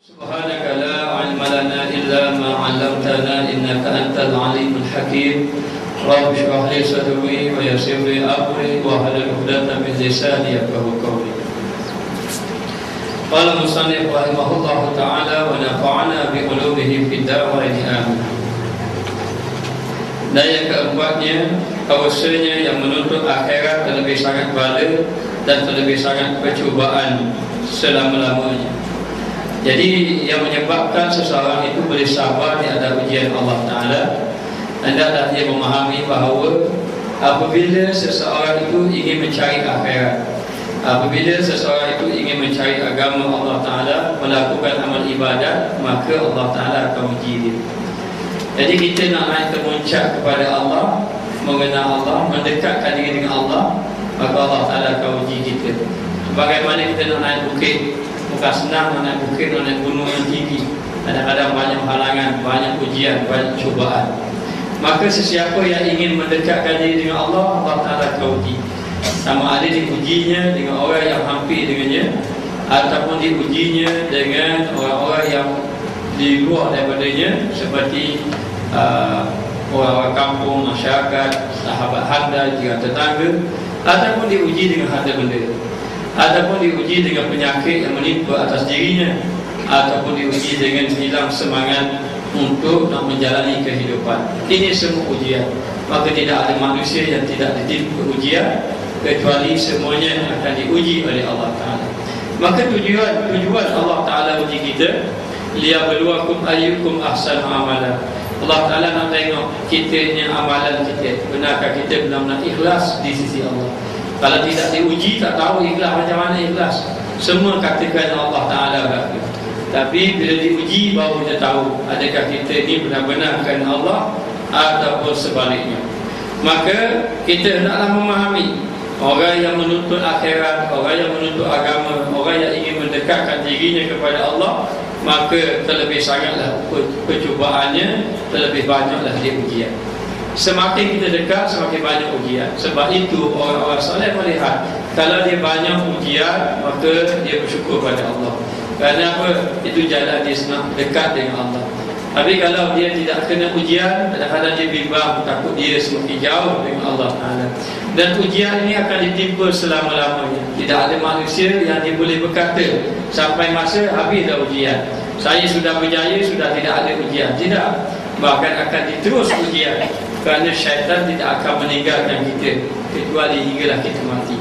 Subhanaka la ilma lana illa ma 'allamtana innaka antal alimul hakim. Rabbi shrah li sadri wa yassir li amri wa hlul 'uqdatam min lisani yafqahu qawli. Qala musannif rahimahullahu ta'ala wa nafa'ana bi ulumihi fid darain amin. Dan yang keempatnya, bahwasanya yang menuntut akhirat terlebih sangat bala dan terlebih sangat percubaan selama-lamanya. Jadi yang menyebabkan seseorang itu boleh sabar di hadapan ujian Allah Ta'ala, hendaklah dia memahami bahawa apabila seseorang itu ingin mencari akhirat, apabila seseorang itu ingin mencari agama Allah Ta'ala, melakukan amal ibadat, maka Allah Ta'ala akan uji dia. Jadi kita nak naik ke puncak kepada Allah, mengenal Allah, mendekatkan diri dengan Allah, maka Allah Ta'ala akan uji kita. Bagaimana kita nak naik bukit, bukan senang nak naik bukit, nak naik gunung yang tinggi. Kadang-kadang banyak halangan, banyak ujian, banyak cubaan. Maka sesiapa yang ingin mendekatkan diri dengan Allah, Allah Ta'ala akan uji. Sama ada diujinya dengan orang yang hampir dengannya, ataupun diujinya dengan orang-orang yang di luar daripadanya, seperti orang-orang kampung, masyarakat, sahabat handal, jiran tetangga, ataupun diuji dengan harta benda, ataupun diuji dengan penyakit yang menimpa atas dirinya, ataupun diuji dengan hilang semangat untuk nak menjalani kehidupan. Ini semua ujian. Maka tidak ada manusia yang tidak ditimpa ujian, kecuali semuanya akan diuji oleh Allah Ta'ala. Maka tujuan Allah Ta'ala uji kita, liyabluwakum ayyukum ahsanu amala. Allah Ta'ala nak tengok kita ni amalan kita, benarkah kita benar-benar ikhlas di sisi Allah. Kalau tidak diuji, tak tahu ikhlas macam mana ikhlas. Semua katakan Allah Ta'ala berlaku. Tapi bila diuji, baru kita tahu adakah kita ni benar-benar kerana Allah ataupun sebaliknya. Maka kita hendaklah memahami, orang yang menuntut akhirat, orang yang menuntut agama, orang yang ingin mendekatkan dirinya kepada Allah, maka terlebih sangatlah percubaannya, terlebih banyaklah dia ujian. Semakin kita dekat, semakin banyak ujian. Sebab itu orang-orang soleh melihat, kalau dia banyak ujian, maka dia bersyukur pada Allah. Kerana apa? Itu jalan dia senang dekat dengan Allah. Tapi kalau dia tidak kena ujian, kadang-kadang dia bimbang, takut dia semakin jauh dengan Allah Ta'ala. Dan ujian ini akan ditimpa selama-lamanya. Tidak ada manusia yang dia boleh berkata sampai masa habis dah ujian, saya sudah berjaya, sudah tidak ada ujian. Tidak. Bahkan akan diterus ujian. Kerana syaitan tidak akan meninggalkan kita kecuali hinggalah kita mati.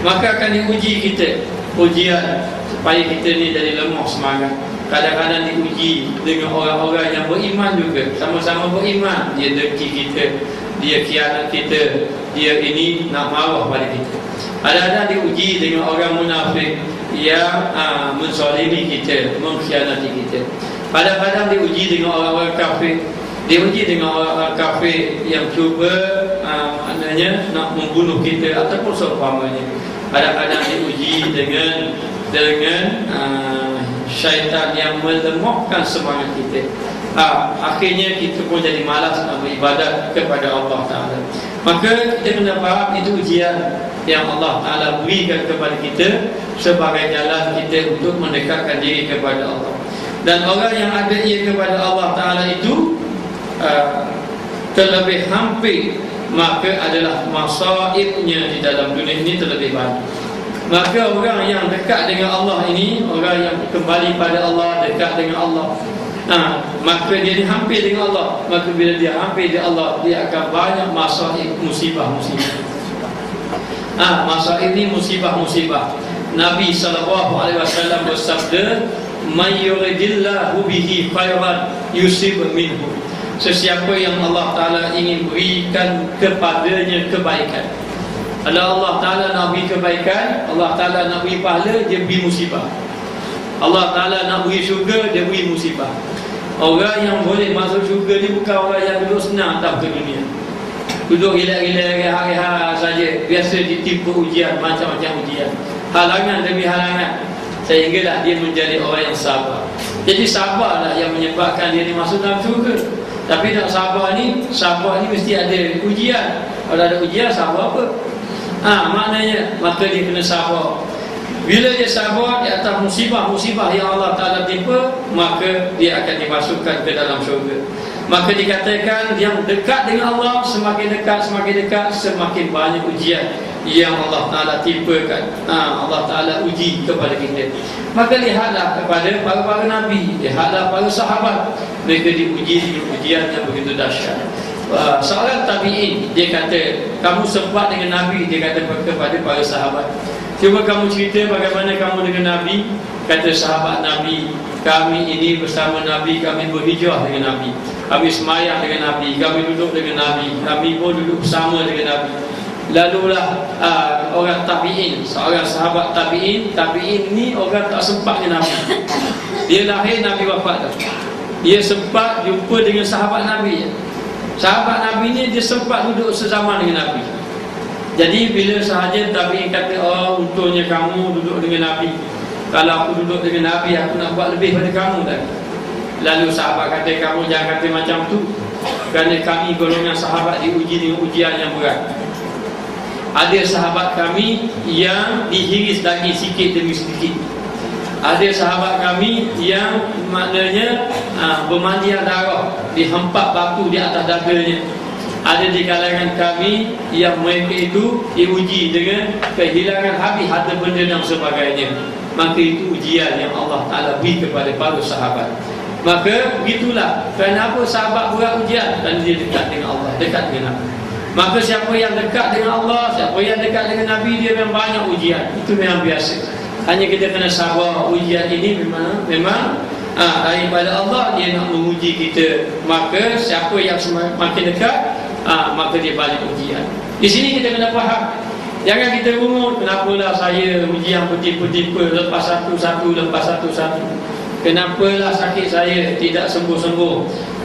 Maka akan diuji kita, ujian supaya kita ni jadi lemah semangat. Kadang-kadang diuji dengan orang-orang yang beriman juga, sama-sama beriman. Dia dengki kita, dia khianat kita, dia ini nak marah pada kita. Kadang-kadang diuji dengan orang munafik yang menzalimi kita, mengkhianati kita. Kadang-kadang diuji dengan orang-orang kafir. Diuji dengan orang-orang kafir yang cuba maknanya nak membunuh kita ataupun seumpamanya. Kadang-kadang diuji dengan syaitan yang melemahkan semangat kita. Akhirnya kita pun jadi malas nak beribadat kepada Allah Ta'ala. Maka kita kena faham itu ujian yang Allah Ta'ala berikan kepada kita sebagai jalan kita untuk mendekatkan diri kepada Allah. Dan orang yang ada ia kepada Allah Ta'ala itu terlebih hampir, maka adalah masaibnya di dalam dunia ini terlebih banyak. Maka orang yang dekat dengan Allah ini, orang yang kembali pada Allah, dekat dengan Allah, maka dia ni hampir dengan Allah. Maka bila dia hampir dengan Allah, dia akan banyak masaib, musibah-musibah. Masaib ini musibah-musibah. Nabi SAW bersabda, "Man yuridillahu bihi khairan yusib minhu." Sesiapa yang Allah Ta'ala ingin berikan kepadanya kebaikan. Kalau Allah Ta'ala nak beri kebaikan, Allah Ta'ala nak beri pahala, dia beri musibah. Allah Ta'ala nak beri syurga, dia beri musibah. Orang yang boleh masuk syurga ni bukan orang yang duduk senang atas ke dunia, duduk gila-gila rehat-rehat saja, biasa ditimpa ujian, macam-macam ujian, halangan demi halangan, sehinggalah dia menjadi orang yang sabar. Jadi sabarlah yang menyebabkan dia ni masuk dalam syurga. Tapi nak sabar ni mesti ada ujian. Kalau ada ujian, sabar apa? Maknanya maka dia kena sabar. Bila dia sabar di atas musibah-musibah yang Allah Ta'ala timpa, maka dia akan dimasukkan ke dalam syurga. Maka dikatakan yang dekat dengan Allah, semakin dekat, semakin banyak ujian yang Allah Ta'ala timpakan. Allah Ta'ala uji kepada kita. Maka lihatlah kepada para Nabi, lihatlah para sahabat, mereka diuji dengan ujian yang begitu dahsyat. Seorang tabi'in, dia kata, kamu sempat dengan Nabi, dia kata kepada para sahabat, cuba kamu cerita bagaimana kamu dengan Nabi. Kata sahabat Nabi, kami ini bersama Nabi, kami berhijrah dengan Nabi, kami semayang dengan Nabi, kami duduk dengan Nabi, kami pun duduk bersama dengan Nabi. Lalulah orang tabi'in, seorang sahabat tabi'in ni orang tak sempat dengan Nabi. Dia lahir, Nabi wafat dah. Dia sempat jumpa dengan sahabat Nabi. Sahabat Nabi ni dia sempat duduk sezaman dengan Nabi. Jadi bila sahaja tabi'in kata, oh untungnya kamu duduk dengan Nabi, kalau aku duduk dengan Nabi, aku nak buat lebih pada kamu tadi. Lalu sahabat kata, kamu jangan kata macam tu, kerana kami golongan sahabat diuji dengan ujian yang berat. Ada sahabat kami yang dihiris daging sikit demi sedikit. Ada sahabat kami yang maknanya bermandian darah, dihempak batu di atas dadanya. Ada di kalangan kami yang mereka itu diuji dengan kehilangan habis harta benda dan sebagainya. Maka itu ujian yang Allah Ta'ala beri kepada para sahabat. Maka begitulah, kenapa sahabat berat ujian? Dan dia dekat dengan Allah, dekat dengan Nabi. Maka siapa yang dekat dengan Allah, siapa yang dekat dengan Nabi, dia memang banyak ujian. Itu memang biasa. Hanya kita kena sabar. Ujian ini memang daripada Allah, dia nak menguji kita. Maka siapa yang semakin dekat, maka dia banyak ujian. Di sini kita kena faham, jangan kita rungut, kenapalah saya ujian bertipu-tipu, lepas satu-satu. Kenapalah sakit saya tidak sembuh-sembuh,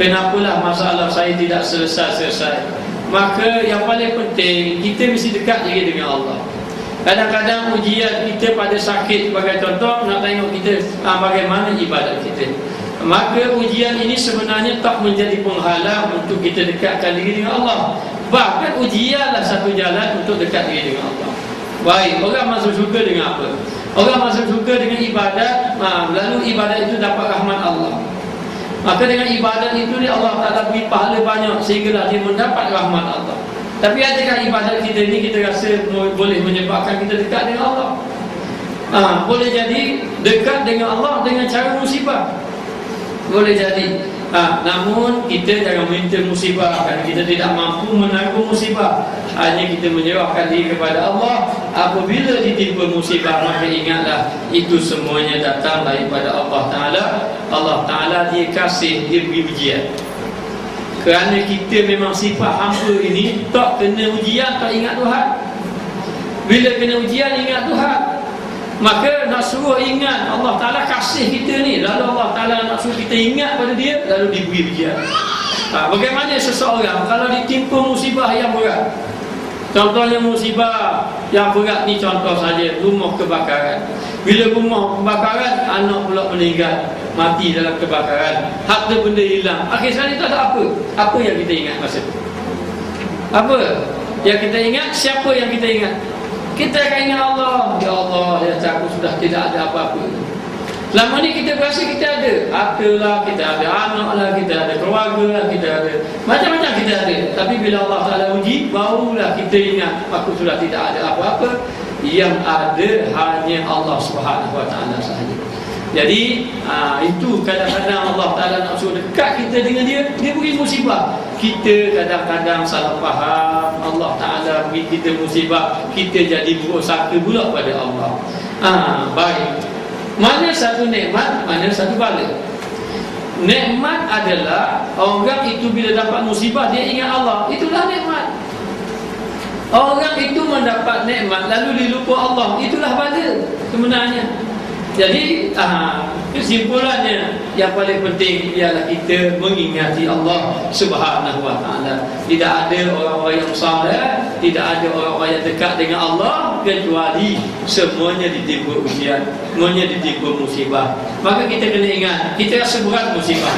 kenapalah masalah saya tidak selesai-selesai. Maka yang paling penting, kita mesti dekat lagi dengan Allah. Kadang-kadang ujian kita pada sakit, sebagai contoh, nak tengok kita bagaimana ibadat kita. Maka ujian ini sebenarnya tak menjadi penghalang untuk kita dekatkan diri dengan Allah. Bahkan ujianlah satu jalan untuk dekat diri dengan Allah. Baik, orang masuk syurga dengan apa? Orang masuk syurga dengan ibadat, lalu ibadat itu dapat rahmat Allah. Maka dengan ibadat itu Allah Ta'ala beri pahala banyak, sehinggalah dia mendapat rahmat Allah. Tapi adakah ibadat kita ni kita rasa boleh menyebabkan kita dekat dengan Allah? Boleh jadi dekat dengan Allah dengan cara musibah. Boleh jadi. Namun kita jangan minta musibah, kerana kita tidak mampu menanggung musibah. Hanya kita menyerahkan diri kepada Allah. Apabila ditimpa musibah, maka ingatlah itu semuanya datang daripada Allah Ta'ala. Allah Ta'ala dia kasih, dia beri ujian. Kerana kita memang sifat hamba ini tak kena ujian, tak ingat Tuhan. Bila kena ujian, ingat Tuhan. Maka nak suruh ingat Allah Ta'ala kasih kita ni, lalu Allah Ta'ala nak suruh kita ingat pada dia, lalu diberi ujian. Bagaimana seseorang kalau ditimpa musibah yang berat? Contohnya musibah yang berat ni, contoh saja rumah kebakaran. Bila rumah kebakaran, anak pula meninggal, mati dalam kebakaran, harta benda hilang, akhir sekali tak ada apa. Apa yang kita ingat masa tu? Apa yang kita ingat? Siapa yang kita ingat? Kita akan ingat Allah. Ya Allah, ya aku sudah tidak ada apa-apa. Selama ni kita berasa kita ada harta lah, kita ada anak lah, kita ada keluarga lah, kita ada macam-macam kita ada. Tapi bila Allah Ta'ala uji, barulah kita ingat aku sudah tidak ada apa-apa. Yang ada hanya Allah Subhanahu Wa Ta'ala sahaja. Jadi itu kadang-kadang Allah Ta'ala nak suruh dekat kita dengan dia, dia beri musibah. Kita kadang-kadang salah faham, Allah Ta'ala beri kita musibah, kita jadi buruk sangka pula pada Allah. Baik, mana satu nikmat, mana satu bala. Nikmat adalah orang itu bila dapat musibah dia ingat Allah, itulah nikmat. Orang itu mendapat nikmat lalu dilupa Allah, itulah bala sebenarnya. Jadi kesimpulannya yang paling penting ialah kita mengingati Allah Subhanahu Wa Ta'ala. Tidak ada orang-orang yang saleh, tidak ada orang-orang yang dekat dengan Allah, kecuali semuanya ditimpa ujian, semuanya ditimpa musibah. Maka kita kena ingat, kita rasa berat musibah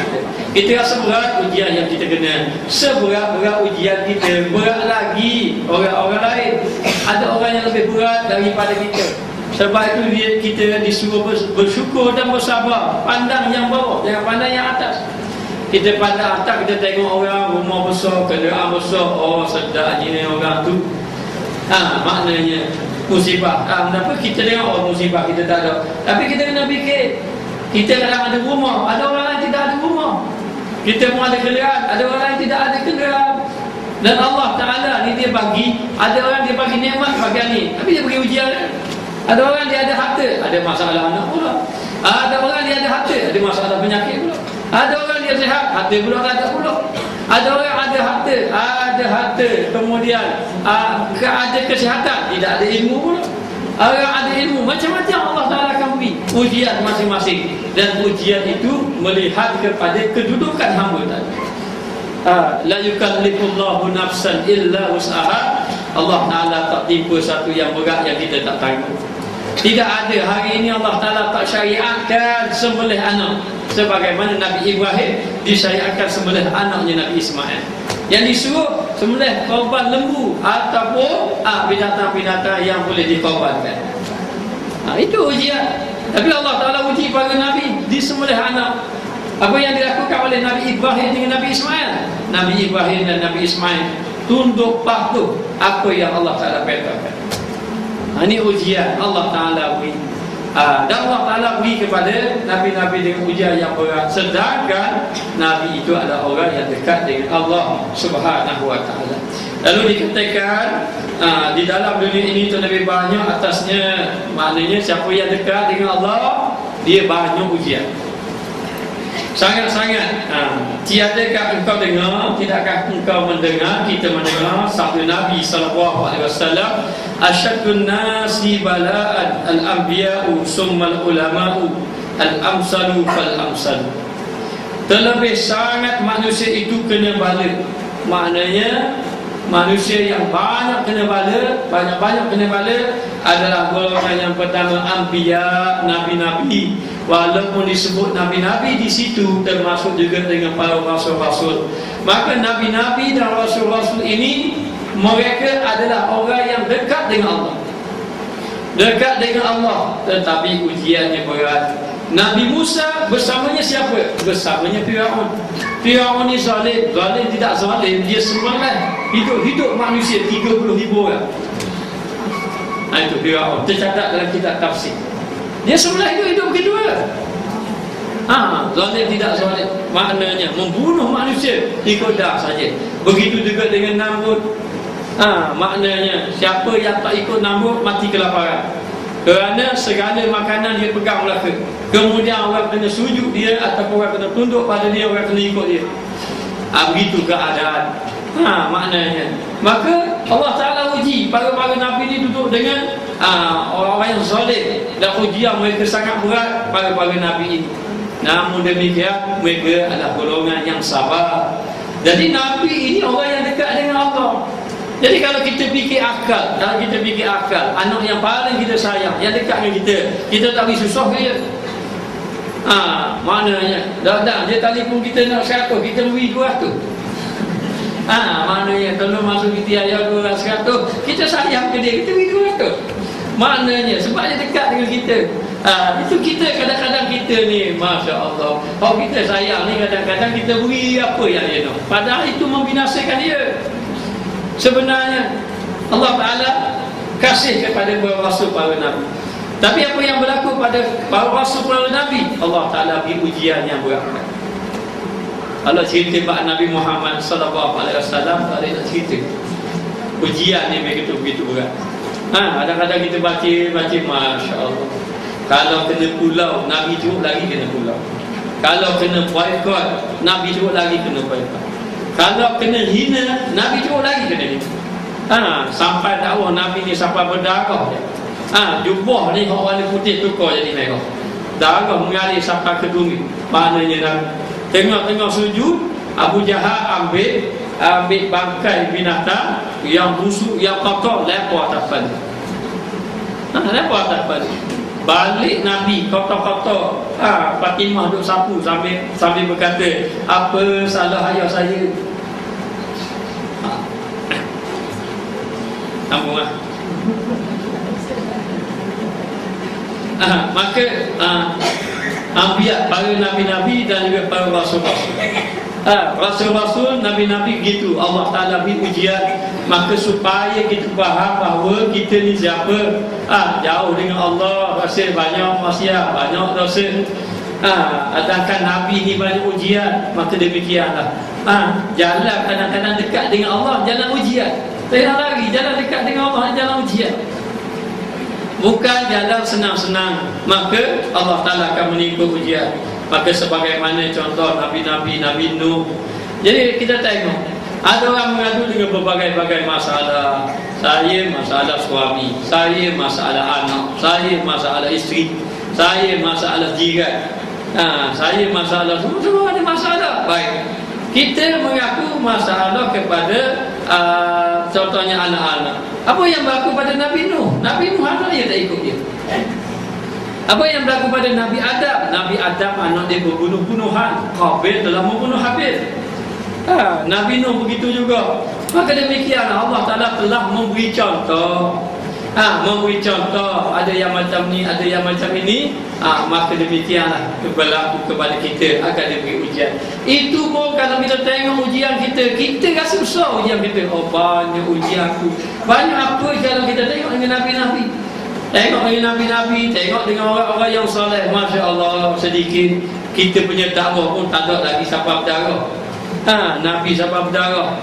kita rasa berat ujian yang kita kena. Seberat-berat ujian kita, berat lagi orang-orang lain. Ada orang yang lebih berat daripada kita. Sebab itu kita disuruh bersyukur dan bersabar. Pandang yang bawah, jangan pandang yang atas. Kita pandang atas, kita tengok orang rumah besar, kenderaan besar, oh sedap ni orang tu. Maknanya musibah. Kenapa kita tengok orang musibah kita tak ada? Tapi kita kena fikir, kita kadang ada rumah, ada orang lain tidak ada rumah. Kita pun ada kenderaan, ada orang lain tidak ada kenderaan. Dan Allah Ta'ala ni dia bagi, ada orang dia bagi nikmat bagian ni, tapi dia bagi ujian. Ada orang dia ada harta, ada masalah anak pula. Ada orang dia ada harta, ada masalah penyakit pula. Ada orang dia sihat, harta pula tak ada pula. Ada orang ada harta, kemudian ada kesihatan, tidak ada ilmu pula. Orang ada ilmu, macam-macam Allah Ta'ala akan beri ujian masing-masing. Dan ujian itu melihat kepada kedudukan hamba tadi. La yukallifullahu nafsan illa wus'aha. Allah Ta'ala tak timpa satu yang berat yang kita tak tanggung. Tidak ada hari ini Allah Ta'ala tak syariatkan sembelih anak, sebagaimana Nabi Ibrahim disyariatkan sembelih anaknya Nabi Ismail. Yang disuruh sembelih korban lembu ataupun binatang-binatang yang boleh dikorbankan. Itu ujian. Tapi Allah Ta'ala uji para Nabi disembelih anak. Apa yang dilakukan oleh Nabi Ibrahim dengan Nabi Ismail? Nabi Ibrahim dan Nabi Ismail tunduk patuh apa yang Allah Ta'ala perintahkan. Ini ujian Allah Ta'ala beri. Dan Allah Ta'ala beri kepada Nabi-Nabi dengan ujian yang berat. Sedangkan Nabi itu adalah orang yang dekat dengan Allah Subhanahu Wa Ta'ala. Lalu dikatakan di dalam dunia ini itu lebih banyak atasnya. Maknanya siapa yang dekat dengan Allah, dia banyak ujian. Sangat-sangat. Tiadakah engkau dengar, tidakkah engkau mendengar, kita mendengar sabda Nabi SAW, asyaddun nasi bala'an al-anbiya'u summal ulama'u al-amsalu fal-amsalu. Terlebih sangat manusia itu kena bala. Maknanya manusia yang banyak kena bala, banyak-banyak kena bala adalah golongan yang pertama anbiya, nabi-nabi. Walaupun disebut nabi-nabi di situ termasuk juga dengan para rasul-rasul. Maka nabi-nabi dan rasul-rasul ini mereka adalah orang yang dekat dengan Allah. Dekat dengan Allah, tetapi ujiannya berat. Nabi Musa bersamanya siapa? Bersamanya Firaun. Firaun ni zalim. Zalim tidak zalim, dia sembelih hidup manusia 30,000 orang. Itu Firaun, tercatat dalam kitab tafsir. Dia sembelih hidup begitu lah. Zalim tidak zalim, maknanya membunuh manusia ikut dah saja. Begitu juga dengan Namrud. Maknanya siapa yang tak ikut Namrud mati kelaparan. Kerana segala makanan dia pegang belaka. Kemudian orang kena sujud dia, ataupun orang kena tunduk pada dia, orang kena ikut dia. Begitu keadaan. Maknanya, maka Allah Ta'ala uji para Nabi ini duduk dengan orang-orang yang zalim, dan ujian mereka sangat berat para Nabi ini. Namun demikian mereka adalah golongan yang sabar. Jadi Nabi ini orang yang dekat dengan Allah. Jadi kalau kita fikir akal, anak yang paling kita sayang, yang dekat dengan kita tak beri susah dia. Maknanya dah dia telefon kita nak 100, kita beri 200. Maknanya kalau masuk kita ayah 200, kita sayang ke dia, kita beri 200. Maknanya sebab dia dekat dengan kita. Itu kita kadang-kadang kita ni, Masya Allah, kalau kita sayang ni kadang-kadang kita beri apa yang dia nak, padahal itu membinasakan dia. Sebenarnya Allah Ta'ala kasih kepada para rasul, para Nabi. Tapi apa yang berlaku pada para rasul, para Nabi, Allah Ta'ala beri ujian yang berat. Kalau cerita Pak Nabi Muhammad SAW, tak ada nak cerita. Ujian ni begitu berat. Kadang-kadang kita baca, Masya Allah. Kalau kena pulau, Nabi teruk lagi kena pulau. Kalau kena boykot, Nabi teruk lagi kena boykot. Kalau kena hina, Nabi teruk lagi kena hina. Sampai dakwah Nabi ni sampai berdarah. Jubah ni warna putih tukar jadi merah. Darah mengalir sampai ke bumi. Maknanya Nabi tengok-tengok sujud, Abu Jahal ambil bangkai binatang yang busuk, yang kotor, lepas atas balik. Lepas atas balik. Balik Nabi kotor-kotor. Fatimah duduk sapu sambil berkata, apa salah ayah saya? Sambung lah. Maka Anbiya, para nabi-nabi dan juga para rasul-rasul, rasul-rasul, nabi-nabi gitu Allah Ta'ala beri ujian. Maka supaya kita faham bahawa kita ni siapa, jauh dengan Allah, rasa banyak maksiat, banyak dosa. Adakah Nabi ni banyak ujian? Maka demikianlah. Jalan kadang-kadang dekat dengan Allah, jalan ujian. Jangan lari, jalan dekat dengan Allah, jalan ujian. Bukan jalan senang-senang. Maka Allah Ta'ala akan menimpa ujian. Maka sebagaimana contoh Nabi-Nabi, Nabi Nuh. Jadi kita tengok, ada orang mengadu dengan berbagai-bagai masalah. Saya masalah suami, saya masalah anak, saya masalah isteri, saya masalah jiran, saya masalah, semua ada masalah. Baik, kita mengaku masalah kepada contohnya anak-anak. Apa yang berlaku pada Nabi Nuh? Nabi Nuh anak dia tak ikut dia. Apa yang berlaku pada Nabi Adam? Nabi Adam anak dia berbunuh-bunuhan. Qabil telah membunuh Habil. Nabi Nuh begitu juga. Maka demikian Allah Ta'ala telah memberi contoh. Memberi contoh, ada yang macam ni, ada yang macam ini. Maka demikianlah berlaku kepada kita, akan diberi ujian. Itu pun kalau kita tengok ujian kita, kita rasa besar ujian kita. Oh, banyak ujian aku. Banyak apa kalau kita tengok dengan Nabi-Nabi. Tengok dengan Nabi-Nabi, tengok dengan orang-orang yang soleh. Masya Allah, sedikit kita punya dakwah pun tak ada lagi siapa berdarah. Nabi siapa berdarah.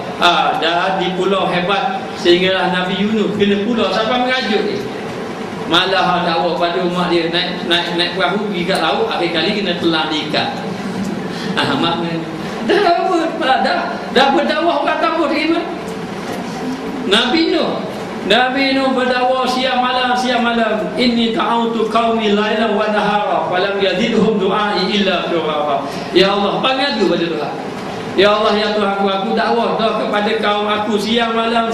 Dah di pulau hebat, sehinggalah Nabi Yunus kena pulau siapa mengajuk dia. Malah dakwah pada umat dia, naik perahu pergi kat laut, akhir kali kena telan diikat. Maknanya dah berdakwah orang takut terima. Nabi Nuh berdakwah siang malam. Inni ta'autu qaumi lailan wa nahara falam yazidhum du'ai illa firara. Ya Allah, pangadu pada Tuhan. Ya Allah, ya Tuhan, aku dakwah dah kepada kaum aku siang malam.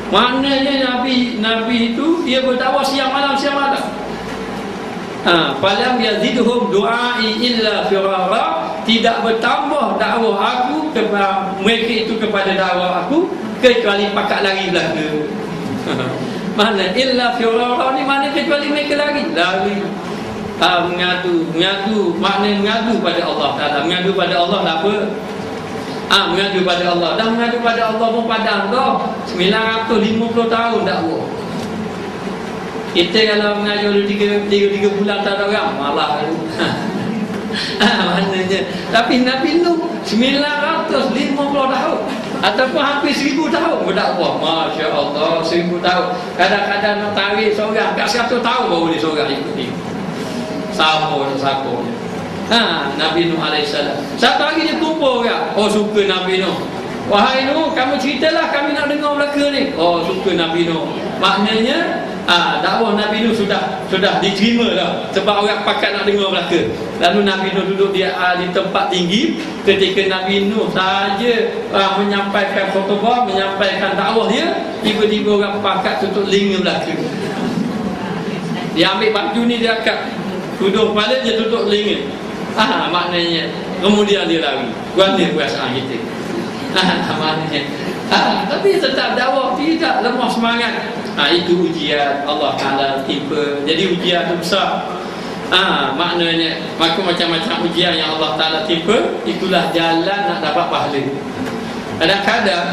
Maknanya Nabi itu dia berdakwah siang malam. Falam yazidhum du'ai illa firara. Tidak bertambah dakwah aku kepada mereka itu, kepada dakwah aku, kecuali pakat lari belaka. Mana illa firara ni mana kecuali mereka lari. Mengadu, maknanya mengadu pada Allah Ta'ala. Mengadu pada Allah apa? Mengadu pada Allah. Dah mengadu pada Allah pun padang dah 950 tahun dakwah. Kita kalau mengajar 3 bulan tak ada orang, malah lalu. Maknanya. Tapi Nabi Nuh 950 tahun ataupun hampir 1000 tahun berdakwah. Masya Allah, 1000 tahun. Kadang-kadang nak tarik seorang kat 100 tahun baru dia seorang ikut dia. Siapa. Nabi Nuh alaihissalam. Satu hari dia kumpul orang. Oh, suka Nabi Nuh. Wahai Nuh, kamu ceritalah, kami nak dengar belaka ni. Oh, suka Nabi Nuh. Maknanya dakwah Nabi Nuh sudah diterima dah, sebab orang pakat nak dengar belaka. Lalu Nabi Nuh duduk di tempat tinggi. Ketika Nabi Nuh saja menyampaikan khutbah, menyampaikan dakwah dia, tiba-tiba orang pakat tutup telinga belaka. Dia ambil baju ni, dia angkat tuduh kepala, dia tutup telinga. Maknanya kemudian dia lari. Guana perasaan kita. Maknanya tapi tetap dakwah, tidak lemah semangat. Itu ujian Allah Ta'ala timpa. Jadi ujian itu besar. Maknanya maka macam-macam ujian yang Allah Ta'ala timpa, itulah jalan nak dapat pahala. Kadang-kadang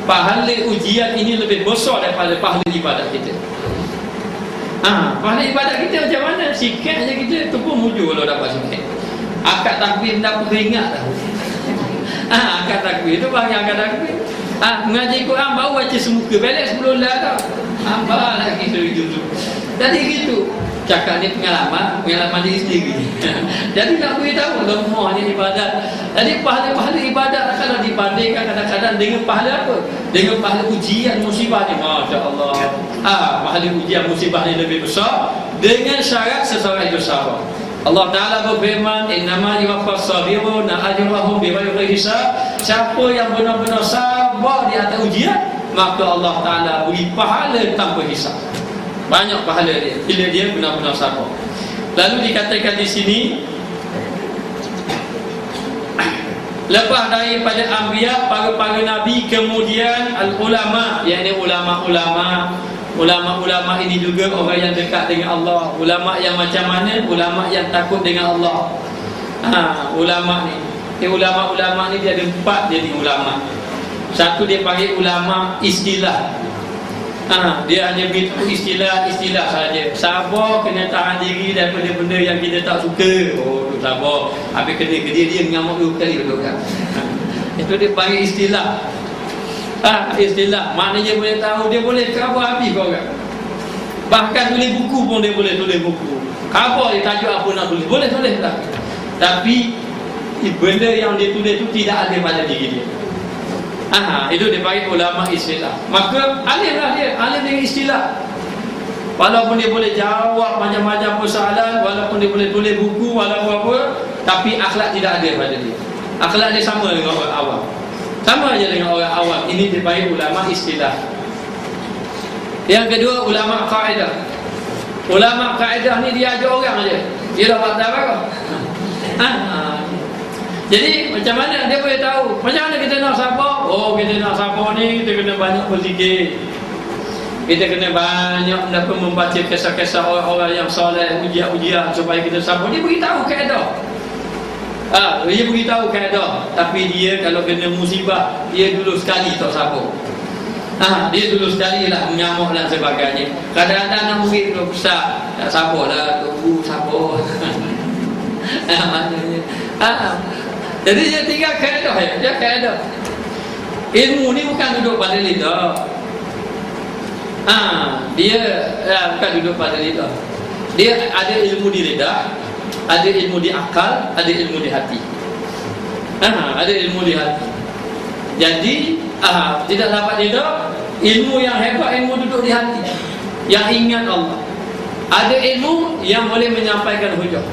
pahala ujian ini lebih besar daripada pahala ibadat kita. Pahala ibadat kita macam mana? Sikit je kita tu pun mujur kalau dapat sikit. Akad takbir dapat keringat dah. Akad takbir tu bagi akad takbir. Mengaji Quran baru baca semuka, balik sebelum lah tau. Hamba lagi tu. Jadi gitu. Cakap ni pengalaman diri sendiri. Jadi nak beritahu lemahnya ibadat. Jadi pahala-pahala ibadat kalau dibandingkan kadang-kadang dengan pahala apa? Dengan pahala ujian musibah ni, Masya Allah. Pahala ujian musibah ni lebih besar, dengan syarat seseorang itu sabar. Allah Ta'ala berfirman, innama yuwaffas sabiruna ajrahum bighairi hisab. Siapa yang benar-benar sabar di atas ujian, maka Allah Ta'ala beri pahala tanpa hisab. Banyak pahala dia bila dia benar-benar sabar. Lalu dikatakan di sini, lepas daripada anbiya, para nabi, kemudian al-ulama, yakni ulama-ulama, ulama-ulama ini juga orang yang dekat dengan Allah. Ulama yang macam mana? Ulama yang takut dengan Allah. Ulama ni, ulama-ulama ni dia ada 4 jadi ulama. Satu dia panggil ulama istilah. Dia hanya beritahu istilah saja. Sabar, kena tahan diri daripada benda yang kita tak suka. Oh, sabar. Habis kena ke dia mengamuk 2 kali betul kan? Itu dia panggil istilah. Istilah maknanya boleh tahu, dia boleh khabar habis kau kan. Bahkan tulis buku pun dia boleh tulis buku. Khabar dia tajuk apa nak tulis, boleh tulis tak? Tapi benda yang dia tulis itu tidak ada pada diri dia. Itu dipanggil ulama istilah. Maka alim lah dia, alim dengan istilah. Walaupun dia boleh jawab macam-macam persoalan, walaupun dia boleh tulis buku, walaupun apa, tapi akhlak tidak ada pada dia. Akhlak dia sama dengan orang awam. Sama aja dengan orang awam. Ini dipanggil ulama istilah. Yang kedua, ulama kaedah. Ulama kaedah ni dia ajar orang aja. Dia dapat apa? Jadi macam mana dia boleh tahu? Macam mana kita nak sabar? Oh, kita nak sabar ni kita kena banyak berzikir. Kita kena banyak dapat membaca kisah-kisah orang-orang yang soleh, ujian-ujian supaya kita sabar. Dia beritahu kaedah. Dia beritahu kaedah. Tapi dia kalau kena musibah, dia dulu sekali tak sabar. Dia dulu sekali lah mengamuk dan sebagainya. Kadang-kadang nak murid tu besar, tak sabar lah, tunggu sabar. Maknanya jadi dia tinggal kaedah, dia kaedah. Ilmu ni bukan duduk pada lidah. Dia bukan duduk pada lidah. Dia ada ilmu di lidah, ada ilmu di akal, ada ilmu di hati. Ada ilmu di hati. Jadi tidak dapat lidah. Ilmu yang hebat, ilmu duduk di hati, yang ingat Allah. Ada ilmu yang boleh menyampaikan hujah.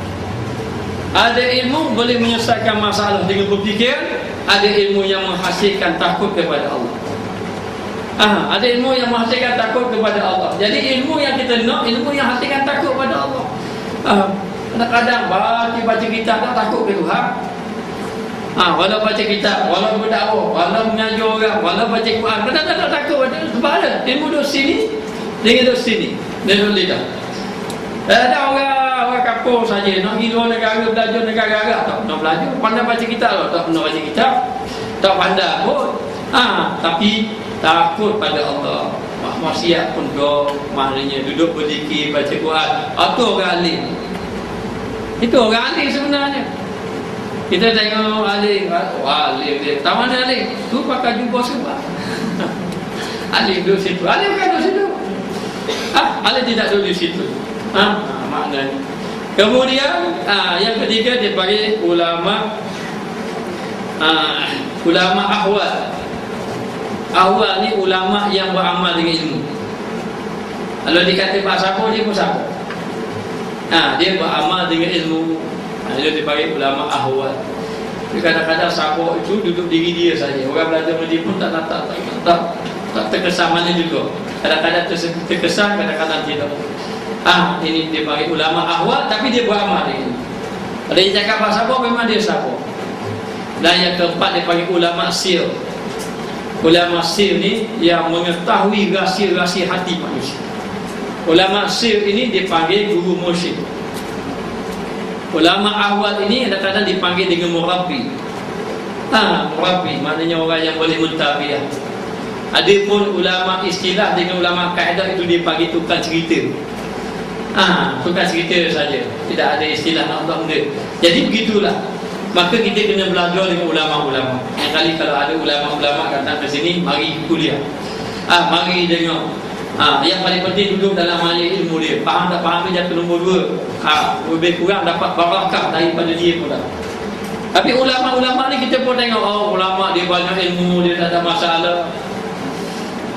Ada ilmu boleh menyelesaikan masalah dengan berfikir. Ada ilmu yang menghasilkan takut kepada Allah. Ada ilmu yang menghasilkan takut kepada Allah. Jadi ilmu yang kita nak, ilmu yang hasilkan takut kepada Allah. Kadang-kadang baca kitab tak takut ke Tuhan. Walau baca kitab, walau berdakwah, walau mengajar orang, walau baca Quran, kadang-kadang tak takut pada sebab ada ilmu duduk sini, dengan duduk sini, dia duduk lidah. Ada orang kampung saja nak pergi luar negara, belajar negara-negara tak pernah belajar, pandai baca kitab lah, tak pernah baca kitab, tak pandai pun. Tapi takut pada Allah. Maksiat pun maknanya duduk berzikir, baca Quran. Itu orang alim. Itu orang alim sebenarnya. Kita tengok alim, alim dia. Tak mana alim? Tu pakai jubah sebab. Alim duduk situ. Alim bukan duduk situ. Alim tidak duduk di situ. Maknanya. Kemudian yang ketiga dia panggil ulama ahwal. Ahwal ni ulama yang beramal dengan ilmu. Kalau dikata Pak Sapo, dia pun Sapo. Dia beramal dengan ilmu. Dia dipanggil ulama ahwal. Kadang-kadang Sapo itu duduk diri dia saja. Orang belajar dengan dia pun tak terkesan mana juga. Kadang-kadang terkesan, kadang-kadang tidak. Ini dia panggil ulama ahwal, tapi dia beramal dengan ilmu. Ada yang cakap Pak Sapo, memang dia Sapo. Dan yang keempat dia panggil ulama sir. Ulama sir ni yang mengetahui rahsia-rahsia hati manusia. Ulama sir ini dipanggil guru mursyid. Ulama ahwal ini kadang-kadang dipanggil dengan murabbi. Murabbi maknanya orang yang boleh mentarbiyah. Adapun ulama istilah dengan ulama kaedah itu dipanggil tukang cerita. Tukang cerita saja. Tidak ada istilah nak benda. Jadi begitulah. Maka kita kena belajar dengan ulama-ulama. Yang kali kalau ada ulama-ulama datang ke sini, mari kuliah. Mari dengar. Yang paling penting duduk dalam majlis ilmu dia. Faham tak faham tu jatuh nombor 2. Lebih kurang dapat barakah daripada dia pula. Tapi ulama-ulama ni kita pun tengok, ulama dia banyak ilmu, dia tak ada masalah.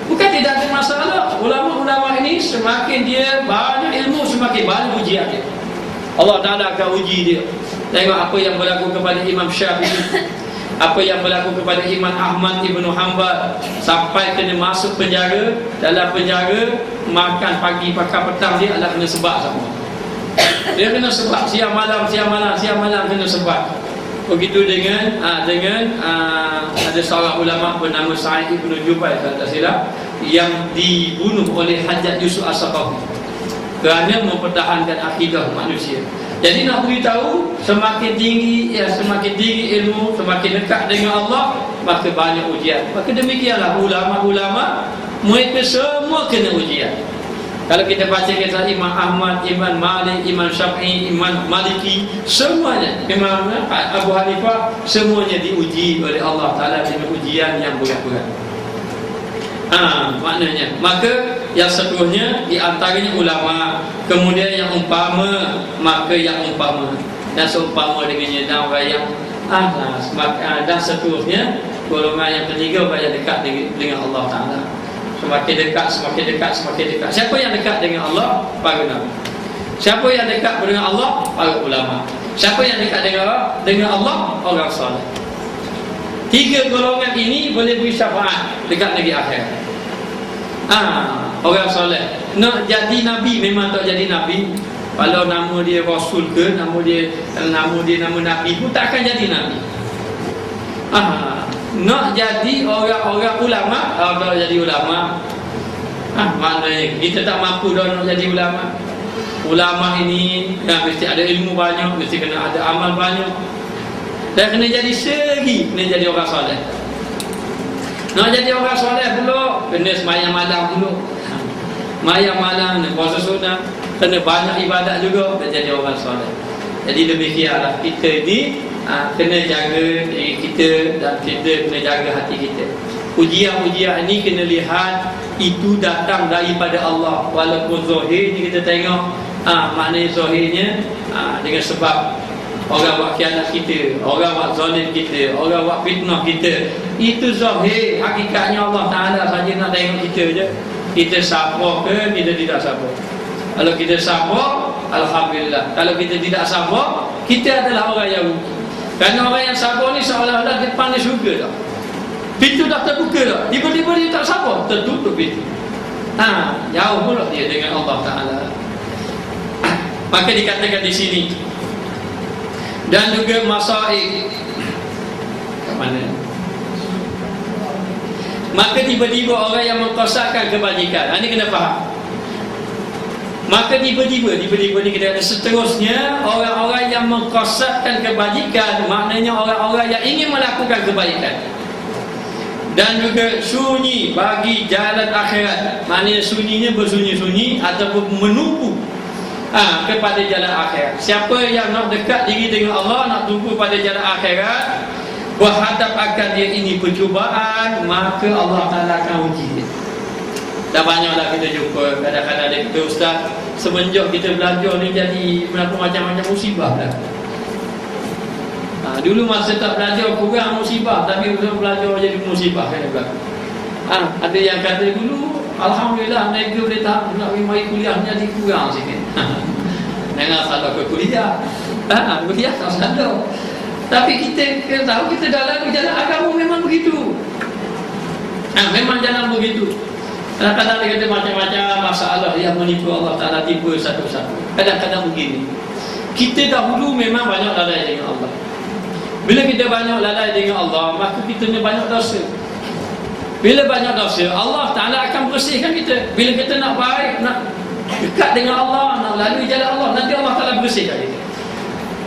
Bukan tidak ada masalah. Ulama-ulama ini semakin dia banyak ilmu, semakin banyak ujian dia. Allah Ta'ala akan uji dia. Tengok apa yang berlaku kepada Imam Syafi'i, apa yang berlaku kepada Imam Ahmad Ibn Hanbal, sampai kena masuk penjara. Dalam penjara, makan pagi, makan petang, dia adalah kena sebab sama. Dia kena sebab siang malam kena sebab. Begitu dengan ada seorang ulama bernama Sa'id Ibn Jubair kalau tak silap, yang dibunuh oleh Hajjaj Yusuf As-Saqafi kerana mempertahankan akidah manusia. Jadi nak beritahu, semakin tinggi ilmu, semakin dekat dengan Allah, maka banyak ujian. Maka demikianlah ulama-ulama, mereka semua kena ujian. Kalau kita baca kisah Imam Ahmad, Imam Malik, Imam Syafi'i, Imam Maliki, semuanya, Imam Abu Hanifah, semuanya diuji oleh Allah Ta'ala dengan ujian yang berat-berat. Maknanya, maka yang seterusnya di antaranya ulama, kemudian yang umpama, maka yang umpama, dan seumpama dengannya, dan orang yang dan seterusnya, golongan yang ketiga banyak dekat dengan Allah Ta'ala. Semakin dekat. Siapa yang dekat dengan Allah? Para nabi. Siapa yang dekat dengan Allah? Para ulama. Siapa yang dekat dengan Allah? Orang soleh. 3 golongan ini boleh beri syafaat dekat negeri akhirat. Orang soleh nak jadi nabi, memang tak jadi nabi. Kalau nama dia rasul ke, nama dia nama nabi pun tak akan jadi nabi. Nak jadi orang ulama, kalau jadi ulama, maknanya kita tak mampu dah nak jadi ulama. Ulama ini mesti ada ilmu banyak, mesti kena ada amal banyak, dan kena jadi segi, kena jadi orang soleh. Nak jadi orang soleh pula, kena sembahyang malam dulu. Sembahyang malam, puasa sunat, kena banyak ibadat juga, dan jadi orang soleh. Jadi demikianlah kita ni kena jaga diri kita, dan kita kena jaga hati kita. Ujian-ujian ini kena lihat itu datang daripada Allah. Walaupun zahirnya kita tengok, maknanya zahirnya dengan sebab orang buat khianat kita, orang buat zalim kita, orang buat fitnah kita, itu zahir. Hakikatnya Allah Ta'ala saja nak tengok kita je. Kita sabar ke, kita tidak sabar. Kalau kita sabar, alhamdulillah. Kalau kita tidak sabar, kita adalah orang yang rugi. Kerana orang yang sabar ni seolah-olah depan dia syurga dah, pintu dah terbuka dah, tiba-tiba dia tak sabar, tertutup pintu. Jauh pula dia dengan Allah Ta'ala. Maka dikatakan di sini, dan juga masaib. Kat mana? Maka tiba-tiba orang yang mengkosakkan kebajikan, ini kena faham. Maka tiba-tiba ni kita ada seterusnya, orang-orang yang mengkosakkan kebajikan, maknanya orang-orang yang ingin melakukan kebaikan, dan juga sunyi bagi jalan akhirat, maknanya sunyinya bersunyi-sunyi ataupun menuju kepada jalan akhirat. Siapa yang nak dekat diri dengan Allah, nak tumpu pada jalan akhirat, berhadap akan dia ini percubaan, maka Allah Ta'ala akan uji dia. Dah banyaklah kita jumpa, kadang-kadang dia kata, ustaz, semenjak kita belajar ni jadi berlaku macam-macam musibah dah. Dulu masa tak belajar kurang musibah, tapi bila belajar jadi musibah kan dia berlaku. Ada yang kata dulu, alhamdulillah mereka boleh tahap nak mari kuliah jadi kurang sikit. Jangan salah ke kuliah. Kuliah tak salah. Tapi kita tahu kita dah lalu jalan agama memang begitu. Memang jalan begitu. Kadang-kadang dia kata macam-macam masalah yang menipu Allah Ta'ala, tipu satu-satu. Kadang-kadang begini, kita dahulu memang banyak lalai dengan Allah. Bila kita banyak lalai dengan Allah, maka kita ni banyak dosa. Bila banyak dosa, Allah Ta'ala akan bersihkan kita. Bila kita nak baik, nak dekat dengan Allah, nak lalui jalan Allah, nanti Allah Ta'ala bersihkan kita.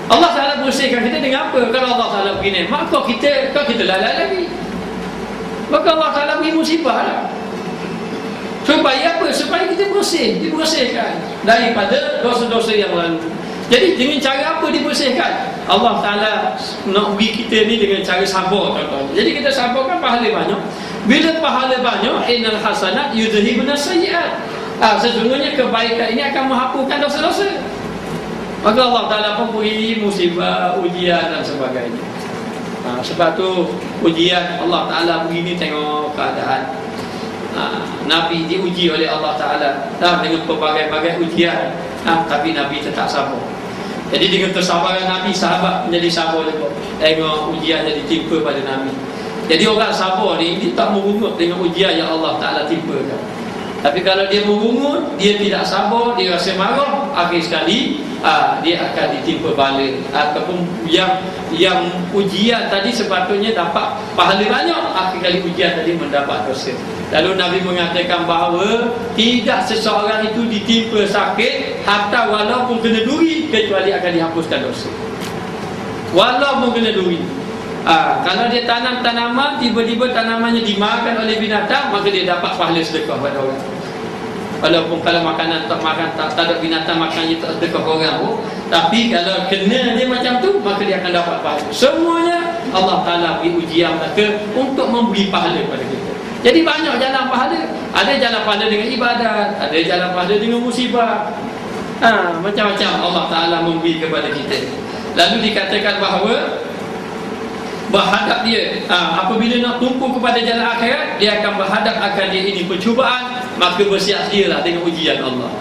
Allah Ta'ala bersihkan kita dengan apa? Kalau Allah Ta'ala begini, maka kita lalai lagi, maka Allah Ta'ala beri musibah lah. Supaya apa? Supaya kita dibersihkan daripada dosa-dosa yang lalu. Jadi dengan cara apa dibersihkan? Allah Ta'ala nak bagi kita ni dengan cara sabar contohnya. Jadi kita sabar kan pahala banyak. Bila pahala banyak, innal hasanat yudhibun as-sayyi'at. Sesungguhnya kebaikan ini akan menghapuskan dosa-dosa. Maka Allah Ta'ala pun beri musibah, ujian dan sebagainya. Sebab tu ujian Allah Ta'ala begini, tengok keadaan Nabi diuji oleh Allah Ta'ala dengan pelbagai-bagai ujian, tapi Nabi tetap sabar. Jadi dengan kesabaran Nabi, sahabat menjadi sabar juga. Tengok ujian jadi timpa pada Nabi. Jadi orang sabar ni, dia tak merungut dengan ujian yang Allah Ta'ala timpakan. Tapi kalau dia membungut, dia tidak sabar, dia rasa marah, akhir sekali dia akan ditimpa bala. Ataupun yang ujian tadi sepatutnya dapat pahala banyak, akhir kali ujian tadi mendapat dosa. Lalu Nabi mengatakan bahawa tidak seseorang itu ditimpa sakit hatta walaupun kena duri, kecuali akan dihapuskan dosa. Walaupun kena duri. Kalau dia tanam tanaman, tiba-tiba tanamannya dimakan oleh binatang, maka dia dapat pahala sedekah pada orang. Walaupun kalau makanan tak makan, tak ada binatang makannya, tak sedekah orang pun. Tapi kalau kena dia macam tu, maka dia akan dapat pahala. Semuanya Allah Ta'ala beri ujian mereka untuk memberi pahala pada kita. Jadi banyak jalan pahala. Ada jalan pahala dengan ibadat, ada jalan pahala dengan musibah. Macam-macam Allah Ta'ala memberi kepada kita. Lalu dikatakan bahawa berhadap dia, apabila nak tumpu kepada jalan akhirat, dia akan berhadap akan dia ini percubaan, maka bersiap-sialah dengan ujian Allah.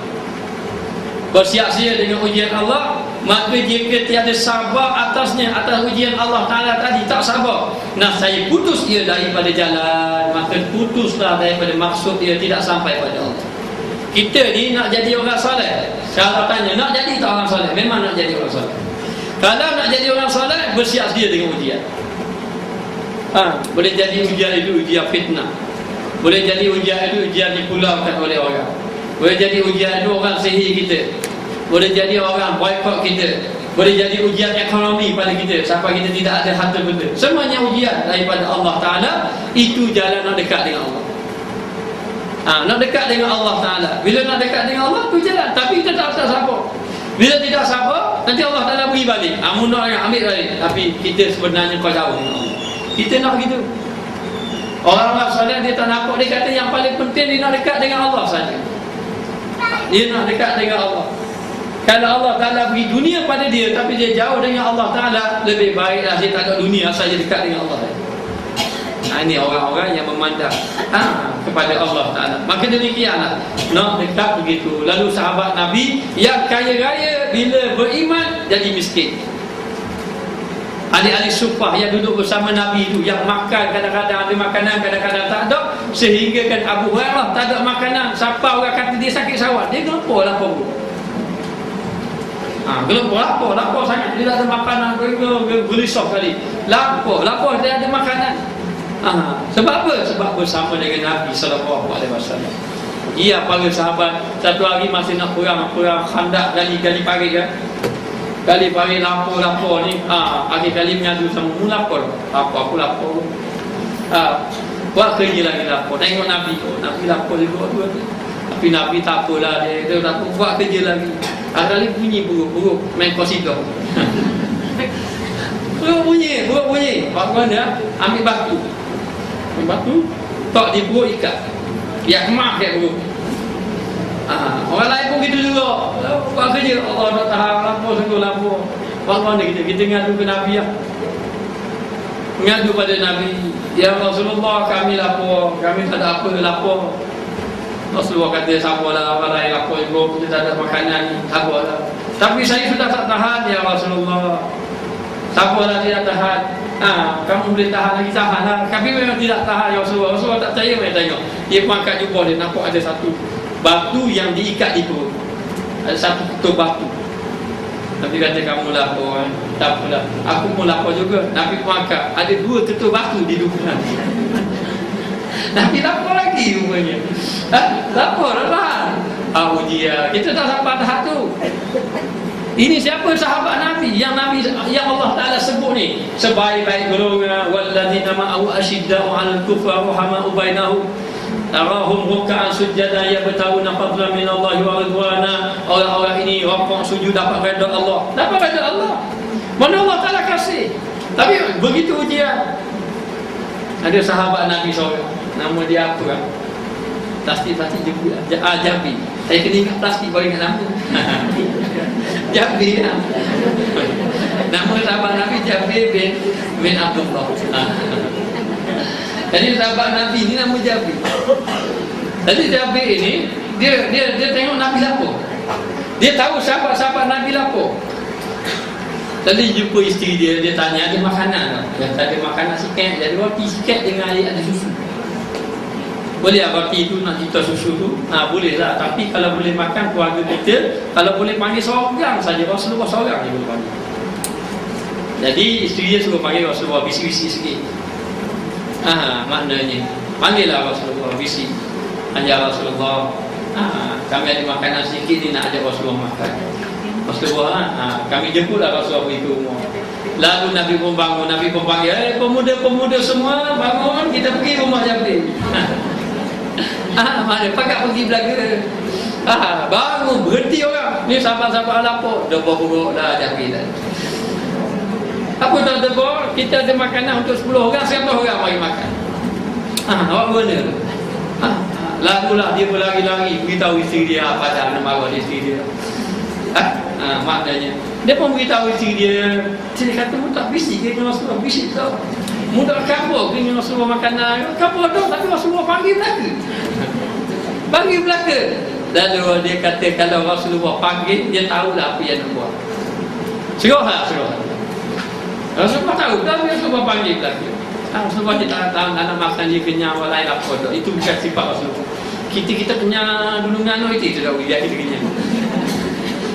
Bersiap-siap dengan ujian Allah, maka jika tiada sabar atasnya, atas ujian Allah Ta'ala tadi, tak sabar, nah saya putus dia daripada jalan, maka putuslah daripada maksud dia, tidak sampai pada Allah. Kita ni nak jadi orang soleh, kalau tanya nak jadi tak orang soleh, memang nak jadi orang soleh. Kalau nak jadi orang soleh, bersiap-siap dengan ujian. Boleh jadi ujian itu ujian fitnah, boleh jadi ujian itu ujian dipulaukan oleh orang, boleh jadi ujian itu orang sihir kita, boleh jadi orang boykot kita, boleh jadi ujian ekonomi pada kita sampai kita tidak ada harta benda. Semuanya ujian daripada Allah Ta'ala. Itu jalan nak dekat dengan Allah. Nak dekat dengan Allah Ta'ala. Bila nak dekat dengan Allah, tu jalan. Tapi kita tak sabar. Bila tidak sabar, nanti Allah Ta'ala beri balik. Munah yang ambil balik. Tapi kita sebenarnya kau jauh dengan Allah. Kita nak begitu. Orang-orang soleh dia tak nampak, dia kata yang paling penting dia nak dekat dengan Allah saja. Dia nak dekat dengan Allah. Kalau Allah Ta'ala beri dunia pada dia, tapi dia jauh dengan Allah Ta'ala, lebih baiklah dia tak ada dunia, saja dekat dengan Allah. Ini orang-orang yang memandang kepada Allah Ta'ala. Maka demikianlah, nak dekat begitu. Lalu sahabat Nabi yang kaya raya, bila beriman jadi miskin. Ahli-ahli sufah yang duduk bersama Nabi itu, yang makan kadang-kadang ada makanan, kadang-kadang tak ada, sehingga kan Abu Hurairah tak ada makanan, siapa orang kata dia sakit sawat, dia kenapa lapar? Lapar sangat, dia tak ada makanan, gelisah kali, lapar dia ada makanan. Sebab apa? Sebab bersama dengan Nabi SAW. Dia para sahabat, satu hari masih nak perang Khandak, gali parit kan, kali parit lapar ni, akhir kali menyadu sama, mu lapar, aku lapar, buat kerja lagi lapar. Tengok Nabi, Nabi lapar juga tu. Tapi Nabi tak apalah, dia tak buat kerja lagi. Kali bunyi buruk main kosidor. buruk bunyi. Bapak dia ambil batu, tak di perut ikat, dia kemak dia perut. Orang lain pun gitu juga. Buat kerja, Allah nak tahan lapar, sungguh lapar. Bagaimana kita ngadu ke Nabi ya? Ngadu pada Nabi, ya Rasulullah, kami lapar, kami tak ada apa lapar. Rasulullah kata, sabarlah, orang lain lapar juga, kita tak ada makanan, sabarlah. Tapi saya sudah tak tahan ya Rasulullah. Sabarlah, tidak tahan. Kamu boleh tahan lagi, tahanlah. Tapi memang tidak tahan ya Rasulullah. Rasulullah tak percaya, saya tengok. Dia angkat jubah dia, nampak ada satu batu yang diikat di perut. Ada satu ketul batu. Nabi kata, kamu lapar, tak apalah, aku pun lapar juga. Nabi pun angkat, ada 2 ketul batu di dunia Nabi. Nabi lapar lagi rupanya. Lapar lah. Ujian, kita tak sampai tahap tu. Ini siapa sahabat Nabi yang Allah Ta'ala sebut ni, sebaik-baik golongan, walladzina ma'ahu asyidda'u 'alal kufar rahama'u bainahum tarahum ruk'an sujada yabtaguna fadlan min Allah wa ridwana. Orang-orang ini rukuk sujud dapat redha Allah. Dapat redha Allah. Mana Allah Ta'ala kasih. Tapi begitu ujian. Ada sahabat Nabi seorang, nama dia apa kan? Plastik jebul. Jabi. Saya kena ingat plastik baru ingat nama. Jabi lah. Nama sahabat Nabi Jabi bin Abdullah. Jadi sahabat Nabi ni nama Jabi. Jadi Jabi ini dia tengok Nabi lapar. Dia tahu sahabat-sahabat Nabi lapar. Tadi jumpa isteri dia tanya ada makanan tak? Dia ada makanan sikit, ada roti sikit dengan air, ada susu. Boleh roti tu nak kita susu tu, boleh lah. Tapi kalau boleh makan keluarga kita, kalau boleh panggil seorang saja, Rasulullah seorang dia boleh panggil. Jadi isteri dia suruh panggil Rasulullah, bisi-bisi sikit. Maknanya panggillah Rasulullah, bisi. Ajak Rasulullah, kami ada makanan sikit ni, nak ajak Rasulullah makan. Rasulullah, kami jemputlah Rasulullah beritahu umur. Lalu Nabi pun bangun, Nabi pun panggil, pemuda-pemuda semua bangun, kita pergi rumah Jibril. Mana pakat pergi belaka. Bangun, berhenti orang. Ni sahabat-sahabat lapor, dah buruk dah Jibril dah. Apa tak tegur, kita ada makanan untuk 10 orang, 100 orang mari makan. Awak mana? Lalulah dia berlari-lari beritahu isteri dia, pada nak marah isteri dia. Maknanya dia pun beritahu isteri dia. Dia kata, mu tak bisik ke Rasulullah? Bisik tau. Mu tak kapur ke Rasulullah makanan? Kapur tau, tapi Rasulullah panggil belaka. Panggil belaka. Lalu dia kata, kalau Rasulullah panggil, dia tahulah apa yang nak buat. Serah. Rasulullah tahu, tapi Rasulullah panggil belaka. Rasulullah dia tak tahu nak makan dia kenyang walai apa tu. Itu bukan sifat Rasulullah. Kita kenyang dulu ngano itu dah dia kita kenyang.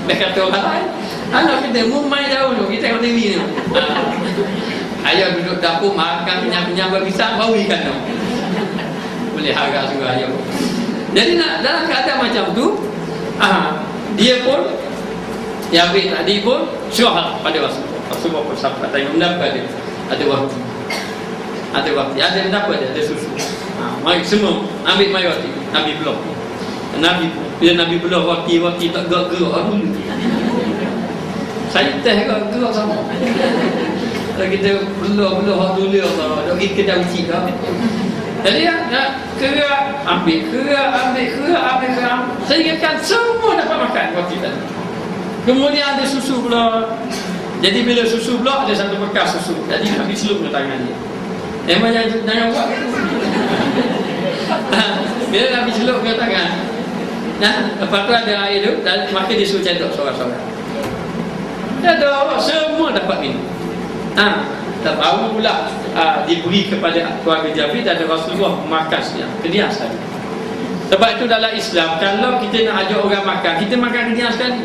Dia kata orang lain, anak kita mai dahulu, kita kau TV ni. Ayah duduk dapur makan kenyang-kenyang berpisang bau ikan tu. Boleh harga juga ayah. Jadi nak dalam keadaan macam tu, dia pun yang tadi pun syuhad pada Rasulullah. Rasulullah pun sampai tanya mendapat dia ada waktu. Ada waktu, ada dapat dia, ada susu. Mari semua ambil mai roti. Nabi belum. Bila Nabi belum roti tak gerak dulu. Saya teh gerak sama. Kalau kita belum hak dulu Allah, dak kita dah uci dah. Jadi nak gerak, ambil gerak. Saya ingatkan semua dapat makan roti tadi. Kemudian ada susu pula. Jadi bila susu pula ada satu bekas susu. Jadi Nabi celup ke tangan dia. Memang jangan buat gitu. Bila Nabi celup ke tangan, lepas tu ada air tu, dan maka dia suruh cedok seorang-seorang. Cedok, semua dapat minum. Baru pula diberi kepada keluarga Jabir dan Rasulullah makan kenyang sekali. Sebab itu dalam Islam, kalau kita nak ajak orang makan, kita makan kenyang sekali.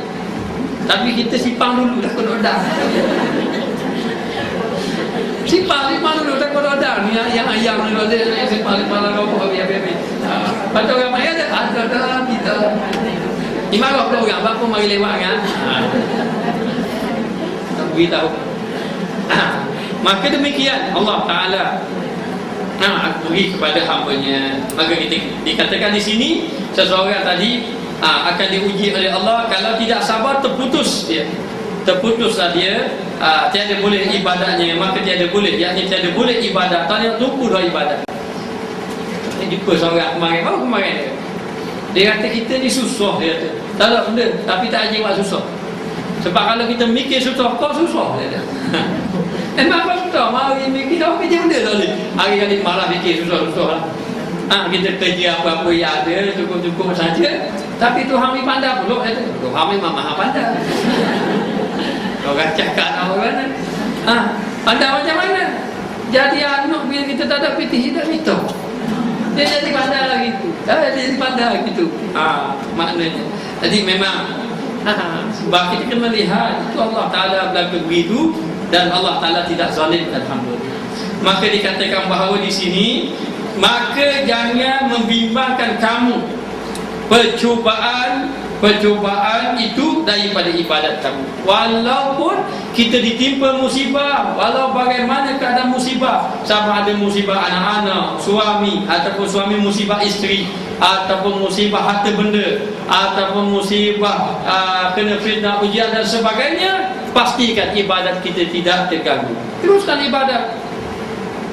Tapi kita simpang dulu takut odak. Simpang dulu takut odak. Ni yang ayam ni ada simpang rokok habis-habis. Patut orang mai ada kita. Ni marah pula orang apa mari lewat kan. Tak beritahu. Maka demikian Allah Taala beri kepada hamba-Nya. Maka kita dikatakan di sini seseorang tadi akan diuji oleh Allah. Kalau tidak sabar, terputuslah dia, tiada boleh ibadahnya. Maka tiada boleh, yakni tiada boleh ibadah. Tanya lupa dah ibadah. Jumpa seorang kemarin dia kata kita ni susah. Dia kata tak ada benda, tapi tak ajak buat susah. Sebab kalau kita mikir susah, kau susah dia kata. Emang apa susah? Mari mikir dah kerja benda tadi. Hari-hari malah fikir susah-susah lah. Kita kerja apa-apa yang ada, cukup-cukup saja. Tapi Tuhan ni pandai pula. Tuhan memang maha pandai. Orang cakap nak orang mana? Pandai macam mana? Jadi anak bila kita tak ada pitih, tidak minta. Dia jadi pandai lagi tu. Dia jadi pandai lagi tu. Maknanya. Jadi memang sebab kita kena lihat itu Allah Ta'ala berlaku begitu. Dan Allah Ta'ala tidak zalim, alhamdulillah. Maka dikatakan bahawa di sini, maka jangan membimbangkan kamu percubaan itu daripada ibadat kamu. Walaupun kita ditimpa musibah, walau bagaimana keadaan musibah, sama ada musibah anak-anak, suami, ataupun suami musibah isteri, ataupun musibah harta benda, ataupun musibah kena fitnah, ujian dan sebagainya, pastikan ibadat kita tidak terganggu. Teruskan ibadat.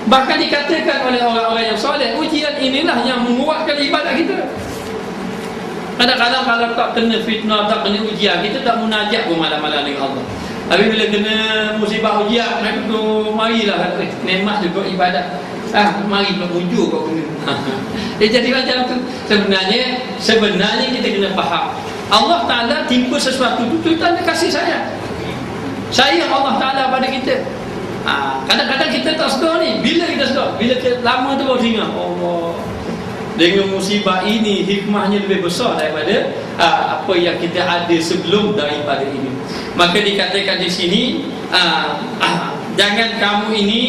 Bahkan dikatakan oleh orang-orang yang soleh, ujian inilah yang menguatkan ibadat kita. Kadang-kadang kalau tak kena fitnah, tak kena ujian, kita tak munajat pun malam-malam dengan Allah. Tapi bila kena musibah ujian, mereka tu marilah nikmat juga ibadat. Mari pula ujur kau kena. Dia jadi macam tu. Sebenarnya kita kena faham, Allah Ta'ala timpa sesuatu tu tanda kasih sayang. Sayang Allah Ta'ala pada kita. Kadang-kadang kita tak sedar ni. Bila kita sedar? Bila kita lama tu baru ingat, Allah, dengan musibah ini hikmahnya lebih besar daripada apa yang kita ada sebelum daripada ini. Maka dikatakan di sini jangan kamu ini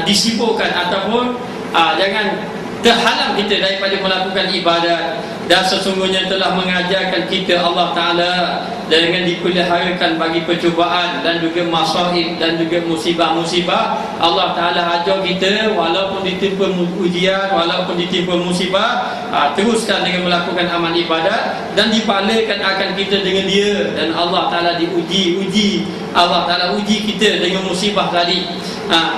disibukkan ataupun jangan terhalang kita daripada melakukan ibadat. Dan sesungguhnya telah mengajarkan kita Allah Ta'ala dengan dipeliharakan bagi percubaan dan juga masaib dan juga musibah-musibah. Allah Ta'ala ajar kita walaupun ditimpa ujian, walaupun ditimpa musibah, teruskan dengan melakukan amal ibadat dan dipalakan akan kita dengan dia. Dan Allah Ta'ala Allah Ta'ala uji kita dengan musibah tadi,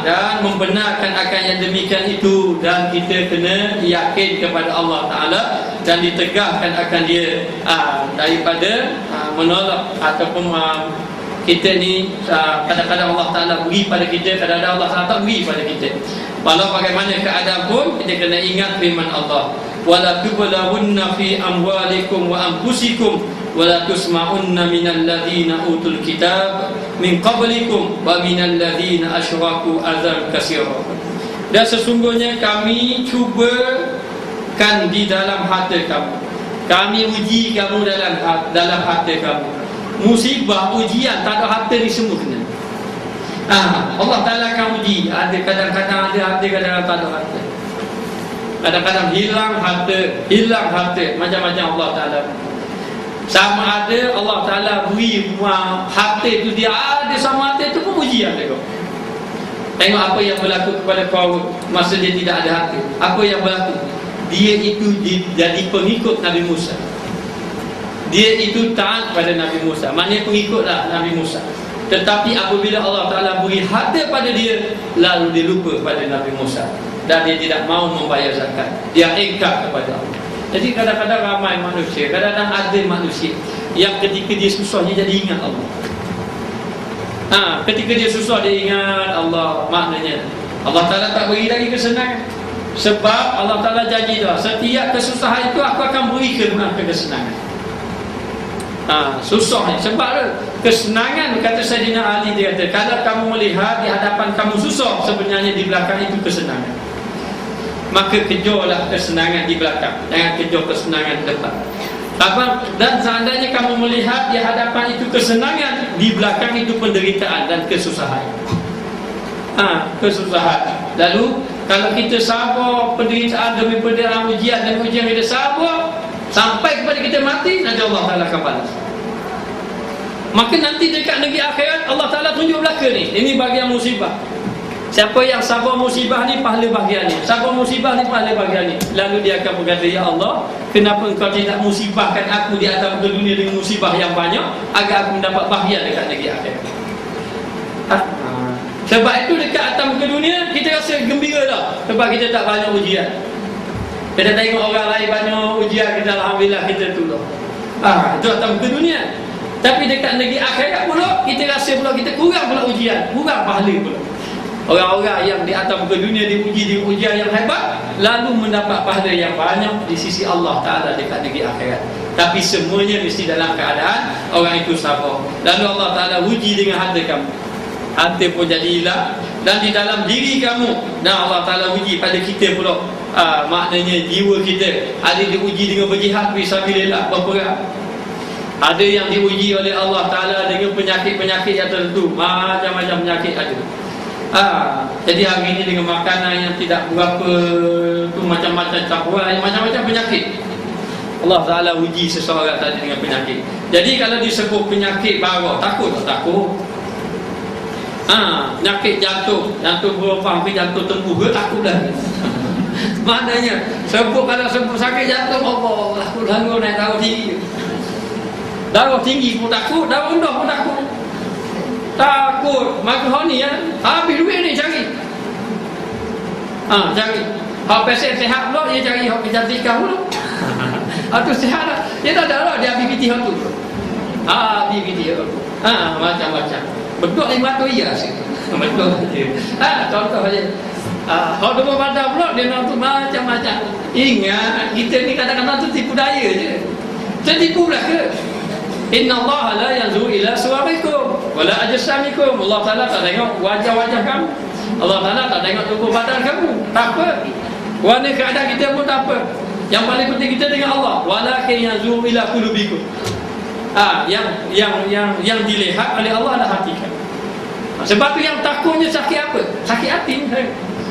dan membenarkan akan yang demikian itu. Dan kita kena yakin kepada Allah Ta'ala dan ditegahkan akan dia daripada menolak ataupun kita ni kadang-kadang Allah Ta'ala beri pada kita, kadang-kadang Allah Ta'ala tak beri pada kita. Walau bagaimana keadaan pun kita kena ingat firman Allah, wala tublawunna fi amwalikum wa anfusikum wala tusma'unna minal ladhina utul kitab min qablikum wa minal ladhina asyraku azab katsira. Dan sesungguhnya kami cubakan di dalam hati kamu, kami uji kamu dalam hati kamu. Musibah, ujian, tak ada harta ni semua kena. Allah Ta'ala akan uji. Ada kadang-kadang ada, kadang-kadang tak ada harta. Kadang-kadang hilang harta, macam-macam Allah Ta'ala. Sama ada Allah Ta'ala beri harta tu, dia ada sama harta tu pun ujian. Tengok apa yang berlaku kepada Qarun masa dia tidak ada harta. Apa yang berlaku? Dia itu jadi pengikut Nabi Musa. Dia itu taat pada Nabi Musa, maknanya pengikutlah Nabi Musa. Tetapi apabila Allah Ta'ala beri harta pada dia, lalu dia lupa pada Nabi Musa dan dia tidak mau membayar zakat. Dia ingkar kepada Allah. Jadi kadang-kadang ramai manusia, kadang-kadang ada manusia yang ketika dia susah dia jadi ingat Allah. Ketika dia susah dia ingat Allah. Maknanya Allah Ta'ala tak beri lagi kesenangan. Sebab Allah Ta'ala janji dah, setiap kesusahan itu aku akan beri kesenangan. Susah ni. Sebab kesenangan, kata Sayyidina Ali, dia kata kalau kamu melihat di hadapan kamu susah, sebenarnya di belakang itu kesenangan. Maka kejarlah kesenangan di belakang, jangan kejar kesenangan di depan. Dan seandainya kamu melihat di hadapan itu kesenangan, di belakang itu penderitaan dan kesusahan. Kesusahan. Lalu kalau kita sabar penderitaan demi penderitaan, ujian dan ujian, kita sabar sampai kepada kita mati, nanti Allah Ta'ala akan balas. Maka nanti dekat negeri akhirat Allah Ta'ala tunjuk belaka ni. Ini bahagian musibah. Siapa yang sabar musibah ni, pahala bahagian ni. Sabar musibah ni, pahala bahagian ni. Lalu dia akan berkata, ya Allah, kenapa engkau tidak musibahkan aku di atas muka dunia dengan musibah yang banyak, agar aku mendapat bahagian dekat negeri akhirat. Sebab itu dekat atas muka dunia kita rasa gembira dah, sebab kita tak banyak ujian. Kita tengok orang lain banyak ujian, kita alhamdulillah kita tu lah. Itu atas muka dunia. Tapi dekat negeri akhirat pula kita rasa pula kita kurang pula ujian, kurang pahala pula. Orang-orang yang di atas muka dunia diuji di ujian yang hebat, lalu mendapat pahala yang banyak di sisi Allah Ta'ala dekat negeri akhirat. Tapi semuanya mesti dalam keadaan orang itu sabar. Lalu Allah Ta'ala uji dengan harta kamu, harta pun jadi hilang. Dan di dalam diri kamu, dan Allah Ta'ala uji pada kita pula. Maknanya jiwa kita ada diuji dengan berjihad fisabilillah, berperang. Ada yang diuji oleh Allah Ta'ala dengan penyakit-penyakit yang tertentu. Macam-macam penyakit ada. Jadi hari ini dengan makanan yang tidak berapa tu, macam-macam campuran, macam-macam penyakit. Allah Ta'ala uji seseorang tadi dengan penyakit. Jadi kalau disebut penyakit baru, takut tak takut? Penyakit jantung berubah sampai jantung tempuh ke, takut dah. Maknanya kalau sebut sakit jantung, Allah, takut lalu naik darah tinggi. Darah tinggi pun takut, darah rendah pun takut. Takut. Maka ni habis duit ni cari. Cari. Hak pasien sehat pula, dia cari hak kecantikan pula. Itu sehat lah. Dia tak ada lah, dia habis piti hak tu. Habis piti hak tu. Macam-macam. Betul 500 ya sih. Betul saja. Contoh saja. Hak demam badan pula, dia nak tu macam-macam. Ingat, kita ni kadang-kadang tu tipu daya je. Tertipu lah ke? Inna Allah la yanzuru ila suwarikum wala ajsamikum. Allah Ta'ala tak tengok wajah-wajah kamu. Allah Ta'ala tak tengok tubuh badan kamu. Tak apa. Warna keadaan kita pun tak apa. Yang paling penting kita dengan Allah. Walakin yazuru ila qulubikum. Yang dilihat oleh Allah adalah hati kan. Sebab tu yang takutnya sakit apa? Sakit hati.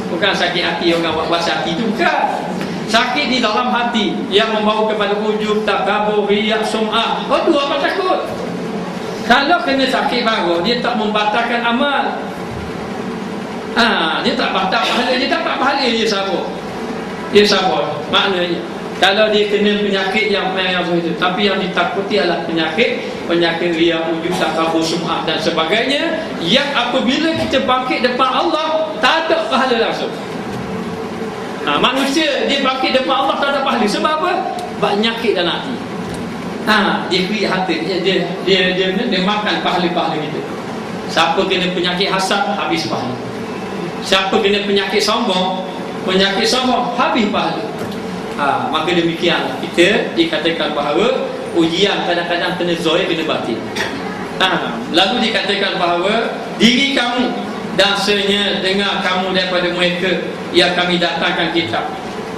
Bukan sakit hati orang buat hati tu, bukan. Sakit di dalam hati yang membawa kepada ujub, takabur, riya, sum'ah. Oh, tu apa takut? Kalau kena sakit baru, dia tak membatalkan amal. Dia tak batal pahala, dia dapat pahala, dia sabar. Dia sabar. Maknanya kalau dia kena penyakit yang itu, tapi yang ditakuti adalah penyakit riya, ujub, takabur, sum'ah dan sebagainya, yang apabila kita bangkit depan Allah tak ada pahala langsung. Manusia dia bangkit depan Allah tak ada pahala. Sebab apa? Penyakit dalam hati. Dia beri hati, dia makan pahala-pahala kita. Siapa kena penyakit hasad, habis pahala. Siapa kena penyakit sombong, habis pahala. Maka demikian kita dikatakan bahawa ujian kadang-kadang kena zahir, kena batin. Lalu dikatakan bahawa diri kamu dan senyap dengar kamu daripada mereka yang kami datangkan kitab.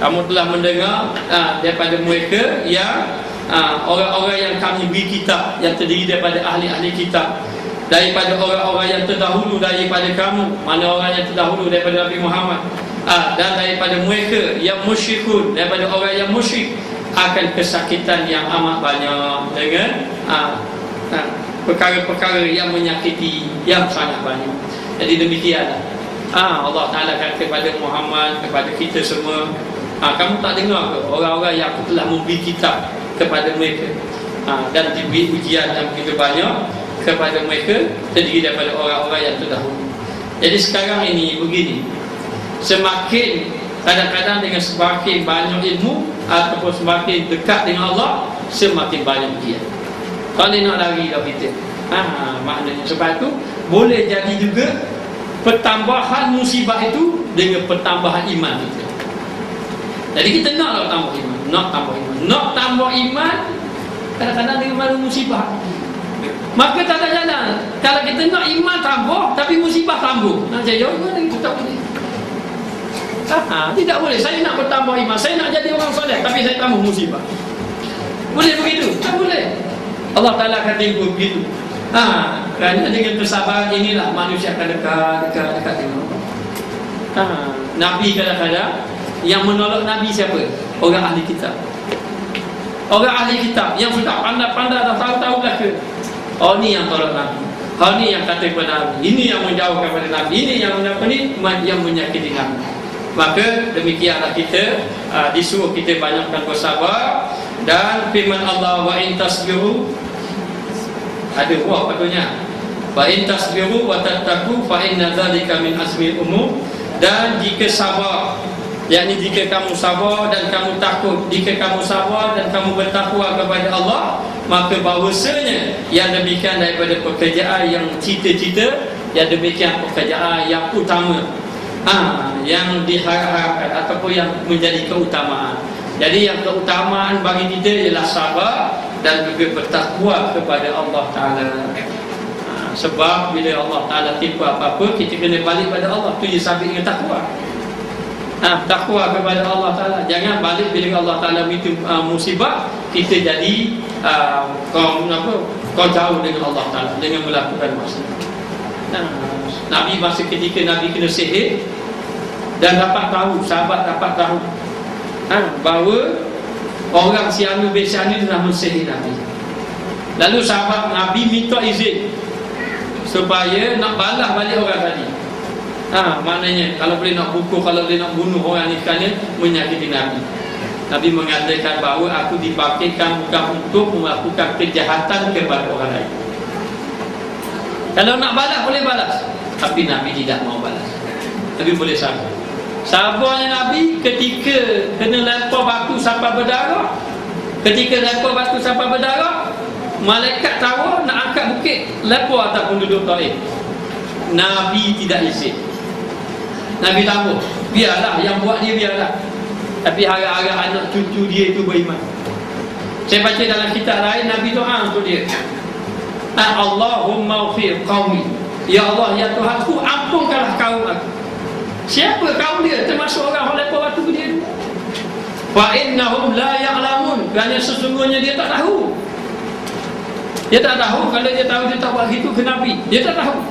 Kamu telah mendengar daripada mereka yang orang-orang yang kami beri kitab, yang terdiri daripada ahli-ahli kitab, daripada orang-orang yang terdahulu daripada kamu. Mana orang yang terdahulu daripada Nabi Muhammad, dan daripada mereka yang musyrikun, daripada orang yang musyrik, akan kesakitan yang amat banyak dengan perkara-perkara yang menyakiti yang sangat banyak. Jadi demikianlah Allah Ta'ala kata kepada Muhammad, kepada kita semua, kamu tak dengar ke orang-orang yang aku telah memberi kitab kepada mereka, dan diberi ujian yang begitu banyak kepada mereka, terdiri daripada orang-orang yang terdahulu. Jadi sekarang ini begini, semakin kadang-kadang dengan semakin banyak ilmu ataupun semakin dekat dengan Allah, semakin banyak ujian. Kalau dia nak lari dah kita, maknanya sebab itu boleh jadi juga pertambahan musibah itu dengan pertambahan iman kita. Jadi kita nak tambah iman, nak tambah iman, kadang-kadang dengan mana musibah. Maka tak ada jalan. Kalau kita nak iman tambah tapi musibah tambah, nak jaya mana kita tak boleh. Tidak boleh. Saya nak bertambah iman, saya nak jadi orang soleh, tapi saya tambah musibah. Boleh begitu? Tak boleh. Allah Ta'ala akan tengok begitu. Kerana dengan kesabaran inilah manusia akan dekat dengan Allah. Nabi kadang-kadang yang menolak Nabi siapa? Orang ahli kitab. Orang ahli kitab yang sudah pandai-pandai dah tahu-tahu dah ke. Ni yang tolak Nabi. Ni yang kata kepada Nabi. Ini yang menjauhkan kepada Nabi. Ini yang menyakiti Nabi. Maka demikianlah kita disuruh kita banyakkan bersabar. Dan firman Allah, wa in tasbiru, ada buah patutnya, wa in tasbiru wa tattaqu fa inna dzalika min azmil umur. Dan jika sabar, yakni jika kamu sabar dan kamu takut, jika kamu sabar dan kamu bertakwa kepada Allah, maka bahawasanya yang demikian daripada pekerjaan yang cita-cita, yang demikian pekerjaan yang utama, yang diharapkan ataupun yang menjadi keutamaan. Jadi yang keutamaan bagi kita ialah sabar dan juga bertakwa kepada Allah Ta'ala. Sebab bila Allah Ta'ala timpa apa-apa, kita kena balik pada Allah. Itu je sabit dengan takwa. Takwa kepada Allah Ta'ala. Jangan balik bila Allah Ta'ala minta musibah, kita jadi kau jauh dengan Allah Ta'ala dengan melakukan maksiat. Nabi masa ketika Nabi kena sihir, dan dapat tahu, sahabat dapat tahu bahawa orang Sianu bin Sianu telah mensihir Nabi. Lalu sahabat Nabi minta izin supaya nak balas balik orang tadi. Maknanya kalau boleh nak pukul, kalau boleh nak bunuh orang ni kerana menyakiti Nabi. Nabi mengatakan bahawa aku dibangkitkan bukan untuk melakukan kejahatan kepada orang lain. Kalau nak balas boleh balas, tapi Nabi tidak mau balas. Nabi boleh sabar. Sabarnya Nabi ketika kena lempar batu sampai berdarah. Ketika lempar batu sampai berdarah, malaikat tawar nak angkat bukit, lempar atas penduduk Taif. Nabi tidak izin. Nabi tahu, biarlah yang buat dia, biarlah. Tapi harap-harap anak cucu dia itu beriman. Saya baca dalam kitab lain, Nabi doa untuk dia, Allahumma ufir qaumi. Ya Allah, ya Tuhanku, ampunkanlah kaum aku. Siapa kaum dia? Termasuk orang yang lempar batu ke dia. Fa innahum la ya'lamun, kerana sesungguhnya dia tak tahu. Dia tak tahu. Kalau dia tahu dia tak buat gitu, kenapa? Dia tak tahu.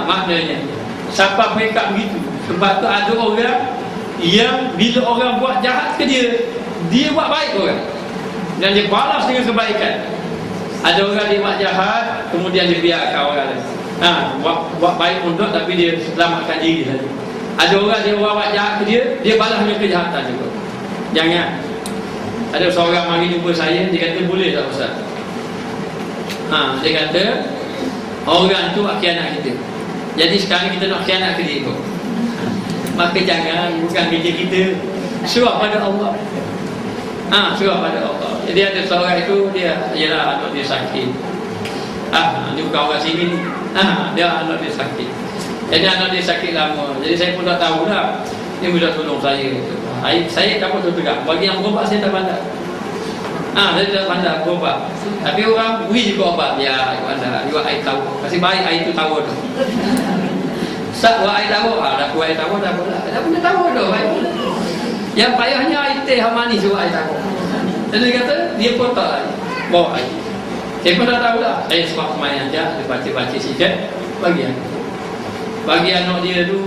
Maknanya siapa mereka begitu. Sebab tu ada orang yang bila orang buat jahat ke dia buat baik orang, dan dia balas dengan kebaikan. Ada orang dia buat jahat, kemudian dia biarkan orang lain buat baik untuk, tapi dia selamatkan diri saja. Ada orang dia buat jahat ke dia balas dengan kejahatan juga. Jangan. Ada seorang mari jumpa saya, dia kata boleh tak Ustaz? Dia kata orang tu khianat kita, jadi sekarang kita nak khianat ke dia tu. Maka jangan, bukan kerja kita. Surah pada Allah. Surah pada Allah. Jadi ada seorang itu, dia ialah anak dia sakit. Dia bukan orang sini. Dia anak dia sakit. Jadi anak dia sakit lama. Jadi saya pun tak tahu lah. Dia boleh tolong saya. Saya tak apa tu tegak. Bagi yang berobat saya tak pandai. Saya tak pandai berobat. Tapi orang beri juga obat. Ya, pandai. Dia buat air tahu. Kasih baik air tu tahu tu. Ustaz buat air tahu. Dah buat air tahu dah pula. Dah punya tahu tu. Yang payahnya air teh manis buat air tahu. Dan dia kata dia potong lagi. Bawa air. Saya pun tak tahu lah. Saya sebab semayang je. Dia baca-baca sikit. Bagi anak dia tu.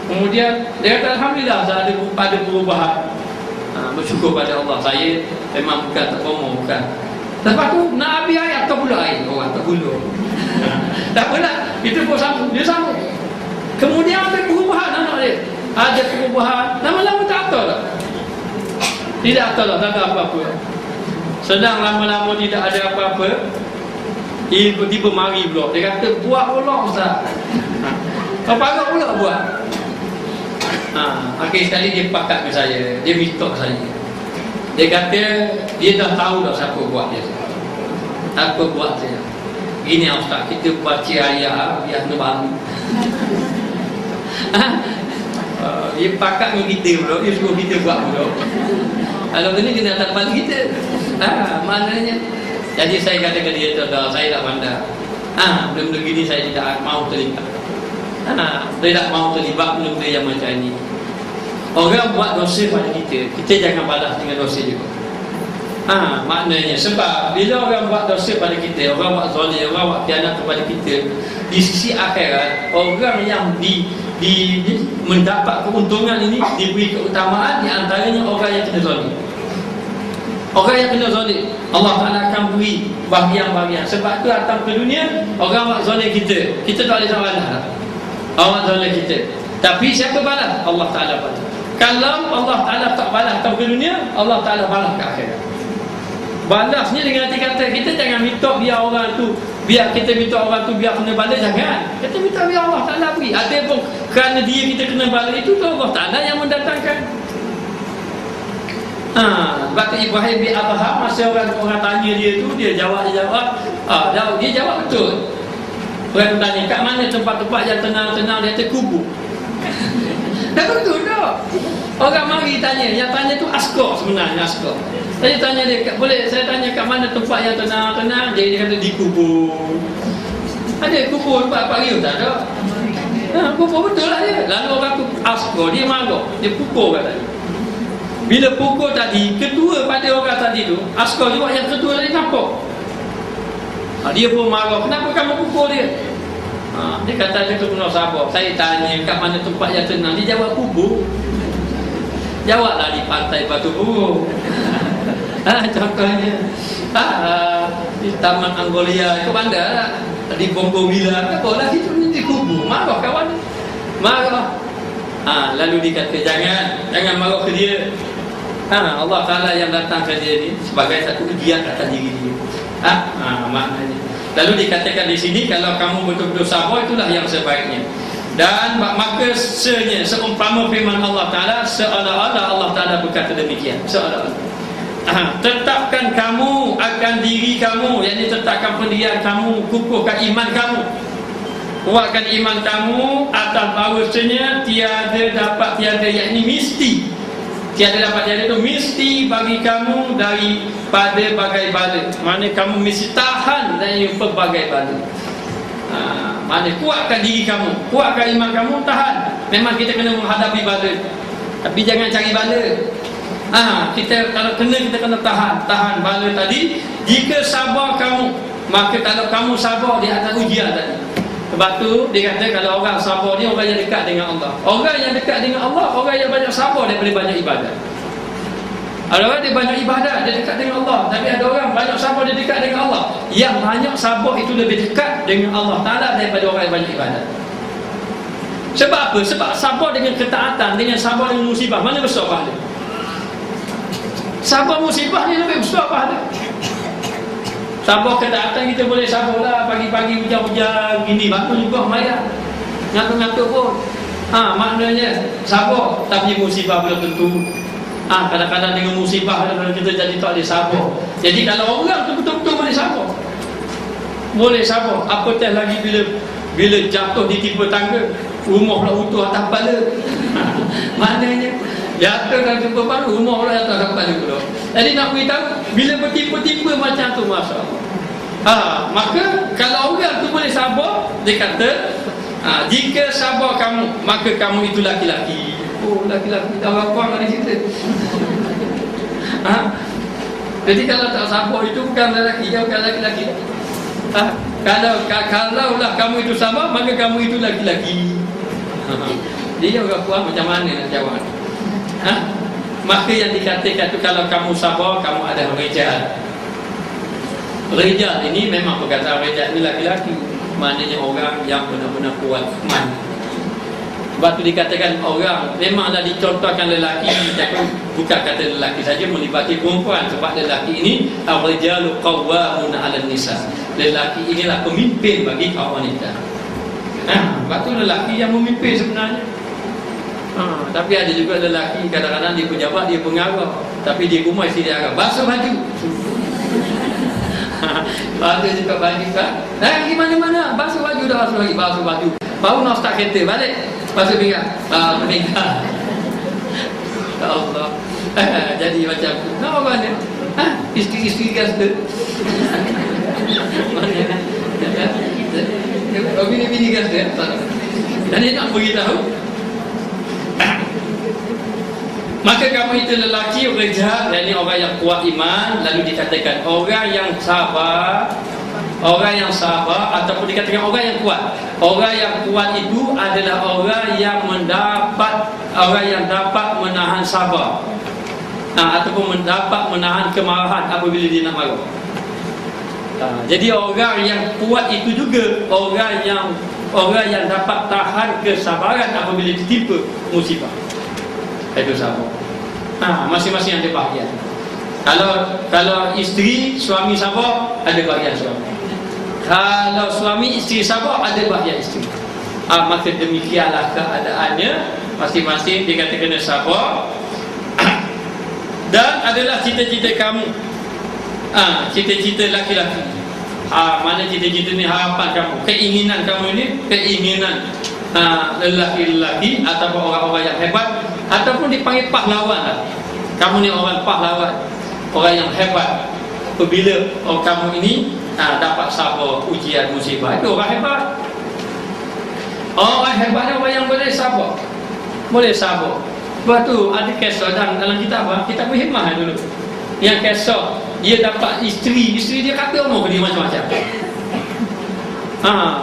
Kemudian dia kata Alhamdulillah saya ada perubahan. Bersyukur pada Allah. Saya memang bukan tak promo, bukan. Lepas tu nak habis air atau pula air. Orang tak pula. Tak apalah. Itu pun sama. Dia sama. Kemudian ada perubahan anak dia. Ada perubahan. Lama-lama tak tahu lah. Tidak tahu lah. Tak ada apa-apa. Sedang lama-lama tidak ada apa-apa. Tiba-tiba mari pula. Dia kata buat pula Ustaz. Apa-apa pula buat. Akhir sekali dia pakat dengan saya. Dia minta saya. Dia kata dia dah tahu dah siapa buat dia. Siapa buat saya. Gini Ustaz, kita baca ayat biar baru. Dia pakat dengan kita pula. Dia suruh kita buat pula. Kalau ni kena datang pada kita. Maknanya. Jadi saya kata ke dia tu, saya tak pandai. Benda-benda gini saya tidak mahu terlibat. Saya tak mahu terlibat benda-benda yang macam ni. Orang buat dosa pada kita jangan balas dengan dosa juga. Maknanya sebab bila orang buat dosa pada kita, orang buat zalim, orang buat khianat kepada kita, di sisi akhirat orang yang mendapat keuntungan ini diberi keutamaan di antaranya orang yang kena zalim. Orang yang kena zalim, Allah Ta'ala akan beri bahagian-bahagian. Sebab tu datang ke dunia, orang buat zalim kita tak boleh balas. Orang zalim kita. Tapi siapa balas? Allah Ta'ala balas. Kalau Allah Ta'ala tak balas datang ke dunia, Allah Ta'ala balas ke akhirat. Balasnya dengan hati kata, kita jangan minta biar orang tu, biar kita minta orang tu biar kena balas, jangan. Kita minta biar Allah Ta'ala beri. Ada pun kerana dia kita kena balas, itu tu Allah Ta'ala yang mendatangkan. Sebab Ibrahim bin Adham, masa orang tanya dia tu, dia jawab. Dia jawab betul. Orang tu tanya, kat mana tempat-tempat yang tenang-tenang? Dia kata kubur. Dah betul tak? Orang mari tanya, yang tanya tu askar sebenarnya, askar. Saya tanya dia, boleh saya tanya kat mana tempat yang tenang-tenang? Jadi dia kata di kubur. Ada kubur tempat pagi tak ada? Kubur betul lah dia. Lalu orang tu askar, dia marah, dia pukul kat tadi. Bila pukul tadi, ketua pada orang tadi tu, askar juga yang ketua tadi nampak. Dia pun marah, kenapa kamu pukul dia? Dia kata dia kena sabar. Saya tanya kat mana tempat yang tenang, dia jawab kubur. Jawablah di pantai Batu Burung. Contohnya di Taman Anggolia itu bandar, di Bongbongvilla, apa lah itu di kubur. Marah kawan, marah. Lalu dikata jangan marah ke dia. Allah Ta'ala yang datang ke dia ni sebagai satu ujian atas diri dia. Maknanya. Lalu dikatakan di sini, kalau kamu betul-betul sabar, itulah yang sebaiknya. Dan maka seumpama firman Allah Ta'ala, seolah-olah Allah Ta'ala berkata demikian, seolah-olah. Tetapkan kamu akan diri kamu, yakni tetapkan pendirian kamu, kukuhkan iman kamu, kuatkan iman kamu atas bahawasanya tiada, yakni mesti, tiada itu mesti bagi kamu daripada bagai bala. Mana kamu mesti tahan dari pelbagai bala. Mana kuatkan diri kamu, kuatkan iman kamu, tahan. Memang kita kena menghadapi bala, tapi jangan cari bala. Kita kalau kita kena tahan bala tadi. Jika sabar kamu, maka kalau kamu sabar di atas ujian tadi. Sebab tu dia kata kalau orang sabar ni orang yang dekat dengan Allah. Orang yang dekat dengan Allah, orang yang banyak sabar daripada banyak ibadat. Ada orang dia banyak ibadat, dia dekat dengan Allah. Tapi ada orang banyak sabar, dia dekat dengan Allah. Yang banyak sabar itu lebih dekat dengan Allah Ta'ala daripada orang yang banyak ibadat. Sebab apa? Sebab sabar dengan ketaatan, dengan sabar dengan musibah, mana besar pahala? Sabar musibah ni lebih besar pahala. Sabar ketaatan kita boleh sabar lah. Pagi-pagi hujan-hujan gini, batu juga mayat, ngatur-ngatur pun. Maknanya sabar. Tapi musibah belum tentu. Kadang-kadang dengan musibah kita jadi tak boleh sabar. Jadi kalau orang tu betul-betul boleh sabar, boleh sabar. Apatah lagi bila jatuh ditimpa tangga, rumah pula utuh atas kepala. Maknanya jatuh dan timpa baru, rumah pula jatuh atas kepala pula. Jadi nak beritahu, bila bertimpa-timpa macam tu, Masya Allah. Maka kalau orang tu boleh sabar, dia kata jika sabar kamu, maka kamu itu laki-laki. Oh, laki-laki dah orang ada cerita. Jadi kalau tak sabar itu bukan lelaki, bukan laki-laki. Kalaulah kamu itu sabar, maka kamu itu laki-laki. Dia orang kuat macam mana nak jawab? Maka yang dikatakan tu kalau kamu sabar, kamu ada rijal. Rijal ini memang perkataan rijal ini laki-laki. Maknanya orang yang benar-benar kuat iman. Sebab tu dikatakan orang memanglah dicontohkan lelaki, tapi bukan kata lelaki saja, melibati perempuan. Sebab lelaki ini ar-rijalu qawwamuna 'alan nisa. Lelaki inilah pemimpin bagi kaum wanita. Sebab tu lelaki yang memimpin sebenarnya. Tapi ada juga lelaki kadang-kadang dia pejabat, dia pengarah, tapi di rumah isteri dia agak basuh baju. Basuh juga baju kan? Di mana-mana basuh baju, dah basuh lagi, basuh baju. Baru nak start kereta balik, basuh pinggang. Pinggang. Ya Allah. Jadi macam tu. Nak orang ni? Isteri-isteri gasta. Bini-bini gasta. Dan dia nak beritahu, maka kamu itu lelaki rijal, yakni orang yang kuat iman. Lalu dikatakan orang yang sabar. Orang yang sabar ataupun dikatakan orang yang kuat. Orang yang kuat itu adalah orang yang dapat menahan sabar. Ataupun dapat menahan kemarahan apabila dia nak marah. Jadi orang yang kuat itu juga orang yang dapat tahan kesabaran apabila ditimpa musibah. Itu sabar. Masing-masing ada bahagian. Kalau isteri, suami sabar, ada bahagian suami. Kalau suami, isteri sabar, ada bahagian isteri. Maka demikianlah keadaannya. Masing-masing dia kata kena sabar. Dan adalah cita-cita kamu, cita-cita laki-laki. Mana cita-cita ni harapan kamu, keinginan kamu ni, keinginan lelaki-lelaki ataupun orang-orang yang hebat, ataupun dipanggil pahlawan. Kamu ni orang pahlawan, orang yang hebat. Apabila kamu ini dapat sabar ujian musibah, itu orang hebat. Orang hebat ni orang yang boleh sabar. Boleh sabar. Sebab tu ada kisah dalam kitab Hikmah dulu. Yang kisah dia dapat isteri dia kata umur dia macam-macam.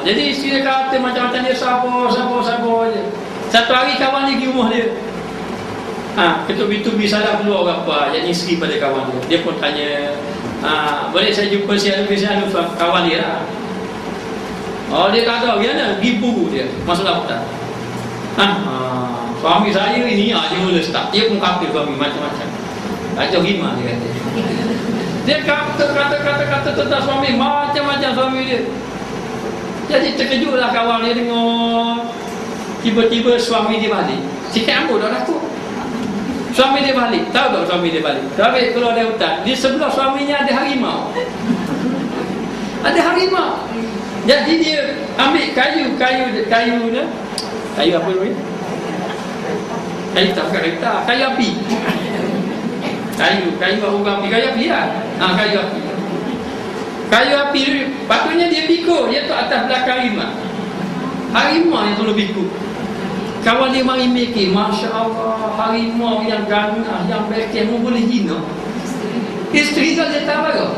Jadi isteri dia kata macam-macam, dia sabar je. Satu hari kawan dia pergi rumah dia. Ketuk-ketuk salam keluar apa yang isteri pada kawan dia. Dia pun tanya, boleh saya jumpa si Anu kawan dia lah. Dia kata, gimana? Pergi buru dia masuk daftar. Suami saya ini dia mula start. Dia pun kata suami macam-macam. Kacau gimana dia kata. Dia kata tentang suami macam-macam suami dia. Jadi terkejutlah kawan dia dengar. Tiba-tiba suami dia balik. Sikit ambut dah takut. Suami dia balik. Tahu tak suami dia balik? Habis keluar dari hutan, di sebelah suaminya ada harimau. Ada harimau. Jadi dia ambil kayu ni. Kayu apa ni? Kayu tak bukan kereta, kayu api. Kayu api lah. Kayu api. Kayu api ni, patutnya dia pikul, dia tu atas belakang harimau. Harimau yang tolong pikul. kawan dia mari mikir, Masya Allah, harimau yang gangah, yang bekeh, mu boleh hina isteri kau dia tahu kau.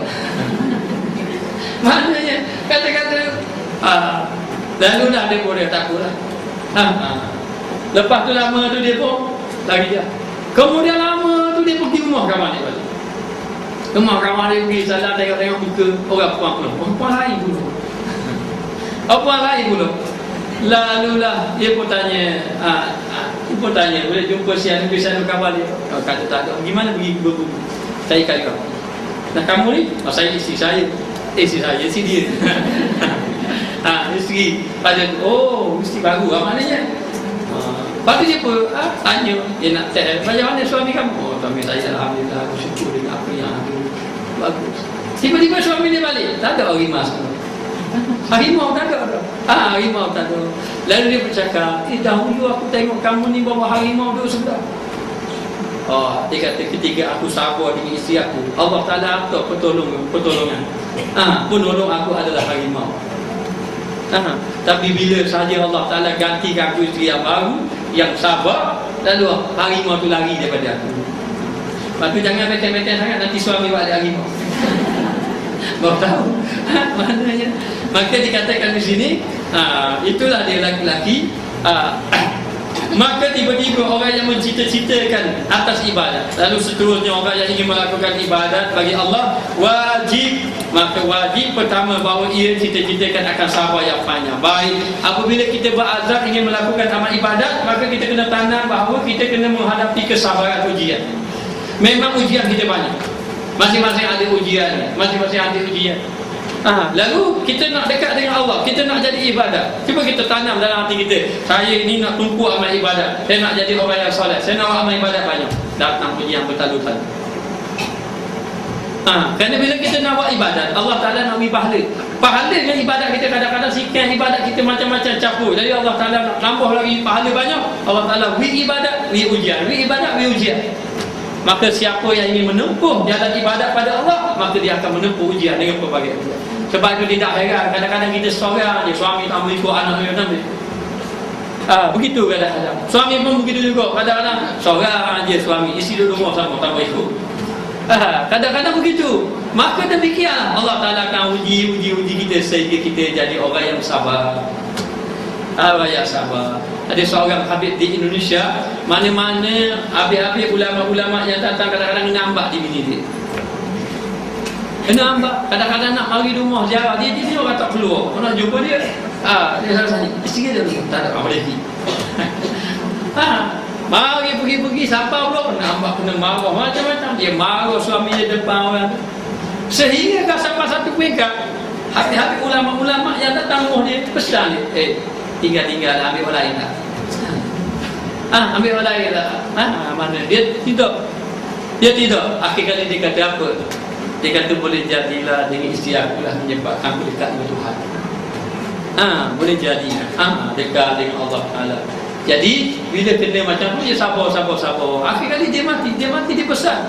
Maknanya kata-kata lalu dah dia boleh takutlah. Lepas tu lama tu dia pun lari dia. Kemudian lama tu dia pergi rumah kawan dia balik. Rumah kawan dia pergi salah tengok-tengok muka orang perempuan lain pula. Perempuan lain pula. Lalulah dia pun tanya, boleh jumpa siang kawan dia. Kata tak ada. Gimana pergi berburu? Saya kali kau. Nah kamu ni? Saya isteri saya. Isteri saya, isteri dia. Isteri pada isteri baru maknanya. Lepas tu dia pun tanya, dia nak tanya, macam mana suami kamu? Suami saya alhamdulillah, aku syukur dengan apa yang ada. Bagus. Tiba-tiba suami dia balik, tak ada harimau semua. Harimau tak ada. Harimau tak ada. Lalu dia bercakap, dahulu aku tengok kamu ni bawa harimau tu sebelah. Dia kata ketika aku sabar dengan isteri aku, Allah Ta'ala hantar pertolongan. Penolong aku adalah harimau. Tapi bila sahaja Allah Ta'ala gantikan aku isteri yang baru, yang sabar, lalu harimau tu lari daripada aku. Lepas tu jangan beten-beten sangat, nanti suami buat ada harimau. Baru tahu. Maknanya, maka dikatakan di sini, itulah dia laki-laki. Maka tiba-tiba orang yang mencita-citakan atas ibadat, lalu seterusnya orang yang ingin melakukan ibadat bagi Allah wajib. Maka wajib pertama bahawa ia cita-citakan akan sabar yang panjang. Baik, apabila kita berazam ingin melakukan amal ibadat, maka kita kena tanam bahawa kita kena menghadapi kesabaran ujian. Memang ujian kita banyak, masing-masing ada ujian, masing-masing ada ujian. Lalu kita nak dekat dengan Allah, kita nak jadi ibadat. Cuba kita tanam dalam hati kita, saya ini nak tumpu amal ibadat, saya nak jadi orang yang soleh, saya nak amal ibadat banyak. Datang ujian bertalu-talu. Kerana bila kita nak buat ibadat, Allah Ta'ala nak beri pahala. Pahala dengan ibadat kita kadang-kadang sekian ibadat kita macam-macam campur. Jadi Allah Ta'ala nak tambah lagi pahala banyak. Allah Ta'ala beri ibadat, beri ujian, beri ibadat, beri ujian. Maka siapa yang ingin menempuh jalan ibadat pada Allah, maka dia akan menempuh ujian dengan pelbagai ujian. Sebab itu tidak heran kadang-kadang kita seorang je, suami tak ikut anak dia tak begitu kadang-kadang. Suami pun begitu juga, kadang-kadang seorang je suami, isteri duduk rumah sama tak ikut. Kadang-kadang begitu. Maka demikian Allah Ta'ala akan uji kita sehingga kita jadi orang yang sabar. Orang yang sabar. Ada seorang habib di Indonesia, mana-mana habib-habib ulama-ulama yang datang kadang-kadang nampak di bini dia. Kena ambak, kadang-kadang nak mari rumah ziarah dia orang tak keluar. Nak jumpa dia, dia salah isteri dia dulu, tak ada apa lagi. Mari pergi-pergi, siapa pula nampak kena marah macam-macam. Dia marah suami dia depan orang tu. Sehingga sampai satu peringkat, habis-habis ulama-ulama yang datang rumah dia pesan dia, tinggal ambil orang lain lah. Ambil orang lain lah. Mana dia tidak. Akhir kali dia kata apa? Dia kata boleh jadilah dengan isteri aku lah menyebabkan aku dekat dengan Tuhan. Boleh jadi dekat dengan Allah Ta'ala. Jadi bila kena macam tu, dia sabar. Akhir kali dia mati dia pesan.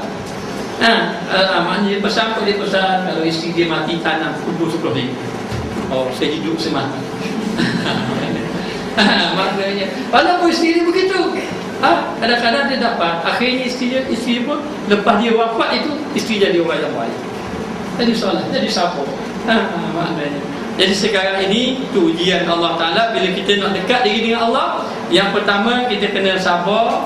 Maknanya dia pesan kalau isteri dia mati tanam kubur 10 ribu. Saya hidup semati. Maknanya walaupun isteri dia begitu, kadang-kadang dia dapat, akhirnya isteri pun lepas dia wafat itu, isteri jadi orang yang baik, jadi soleh, jadi sabar. Maknanya jadi sekarang ini tu ujian Allah Ta'ala. Bila kita nak dekat diri dengan Allah, yang pertama kita kena sabar.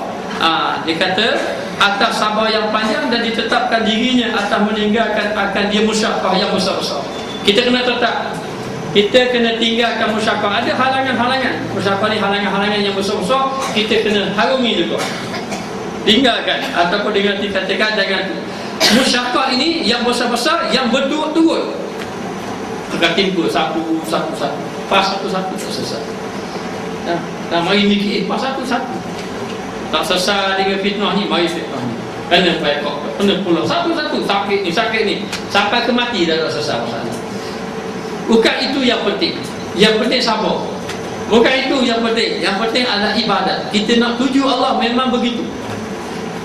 Dia kata atas sabar yang panjang, dan ditetapkan dirinya atas meninggalkan akan dia musyaqqah yang besar-besar. Kita kena tetap, kita kena tinggalkan musyaqqah. Ada halangan-halangan, musyaqqah ni halangan-halangan yang besar-besar, kita kena harungi juga, tinggalkan. Ataupun dengan dikatakan jangan musyaqqah ini yang besar-besar, yang berturut-turut akan timbul satu pas satu selesai. Mari mikir pas satu-satu. Tak selesai dengan fitnah ni, mari fitnah ni kena baik kok, kena pulang satu-satu. Sakit ni sampai ke mati dah selesai masalah. Bukan itu yang penting. Yang penting sabar. Bukan itu yang penting. Yang penting adalah ibadat. Kita nak tuju Allah, memang begitu.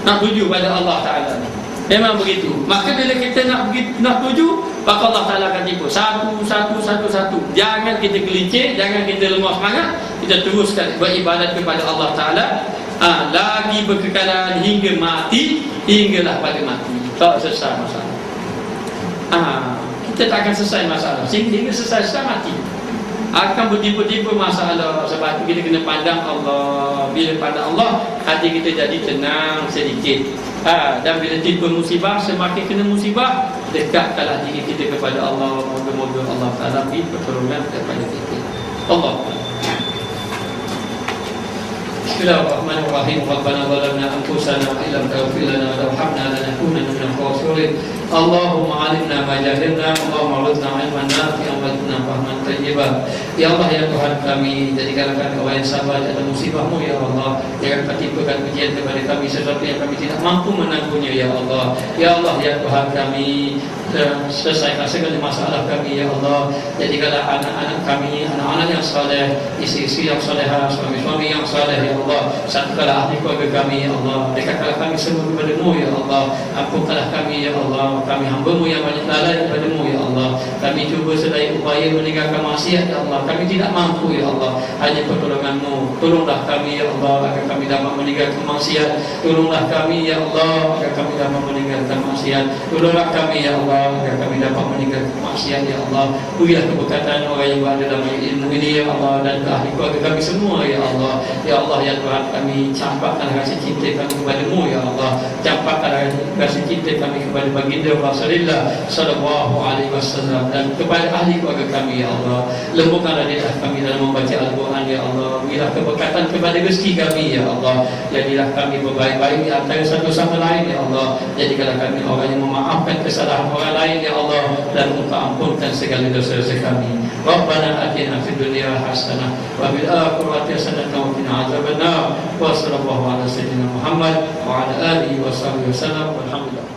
Nak tuju pada Allah Ta'ala ni. Memang begitu. Maka bila kita nak tuju, maka Allah Ta'ala akan tipu satu. Jangan kita gelincir, jangan kita lemah semangat. Kita teruskan beribadat kepada Allah Ta'ala, lagi berkekalan hingga mati, hinggalah pada mati. Tak selesai masalah. Kita tak akan selesai masalah hingga selesai mati. Akan bertipu-tipu masalah. Sebab itu kita kena pandang Allah. Bila pandang Allah, hati kita jadi tenang sedikit. Dan bila tipu musibah, semakin kena musibah, dekatkanlah diri kita kepada Allah. Moga-moga Allah Ta'ala beri pertolongan kepada kita. Allah. Bismillahirrahmanirrahim. Rabbana zalamna anfusana wa illam taghfir lana wa tarhamna lanakunanna minal khasirin. Allahumma alimna ma jahilna, Allahumma rzuqna ilman nafi'an wa zidna fahman thayyiban. Ya Allah, ya Tuhan kami, jadikanlah kami orang yang sabar atas musibah-Mu ya Allah. Jangan Kau timpakan ujian kepada kami sesuatu yang kami tidak mampu menangguhnya ya Allah. Ya Allah, ya Tuhan kami, selesaikan segala masalah kami ya Allah. Jadikanlah anak-anak kami anak-anak yang saleh, isteri-isteri yang salehah, suami-suami yang saleh ya Allah. Satukanlah ahli keluarga kami ya Allah. Dekatkanlah kami semua kepada-Mu ya Allah. Ampunkanlah kami ya Allah. Kami hamba-Mu yang banyak lalai kepada-Mu ya Allah. Kami cuba sedaya upaya meninggalkan maksiat ya Allah. Kami tidak mampu ya Allah. Hanya pertolongan-Mu. Tolonglah kami ya Allah agar kami dapat meninggalkan maksiat. Tolonglah kami ya Allah agar kami dapat meninggalkan maksiat. Tolonglah kami ya Allah agar kami dapat meninggalkan maksiat ya Allah. Berilah keberkatan orang yang berada dalam ilmu ini ya Allah, dan ahli keluarga kami semua ya Allah. Ya Allah, ya Tuhan kami, campakkan rasa cinta kami kepada-Mu ya Allah. Campakkan rasa cinta kami kepada baginda Rasulullah sallallahu alaihi wasallam, dan kepada ahli keluarga kami ya Allah. Lembutkanlah lidah kami dalam membaca Al-Quran ya Allah. Berilah keberkatan kepada rezeki kami ya Allah. Jadilah kami berbaik-baik di antara satu sama lain ya Allah. Jadikanlah kami orang yang memaafkan kesalahan orang lain ya Allah, dan Engkau ampunkan segala dosa-dosa kami. Rabbana atina fid dunya hasanah wa fil akhirati hasanah wa qina adzabannar. Wa sallallahu ala sayyidina Muhammad wa ala alihi wa sahbihi wasallam. Walhamdulillah.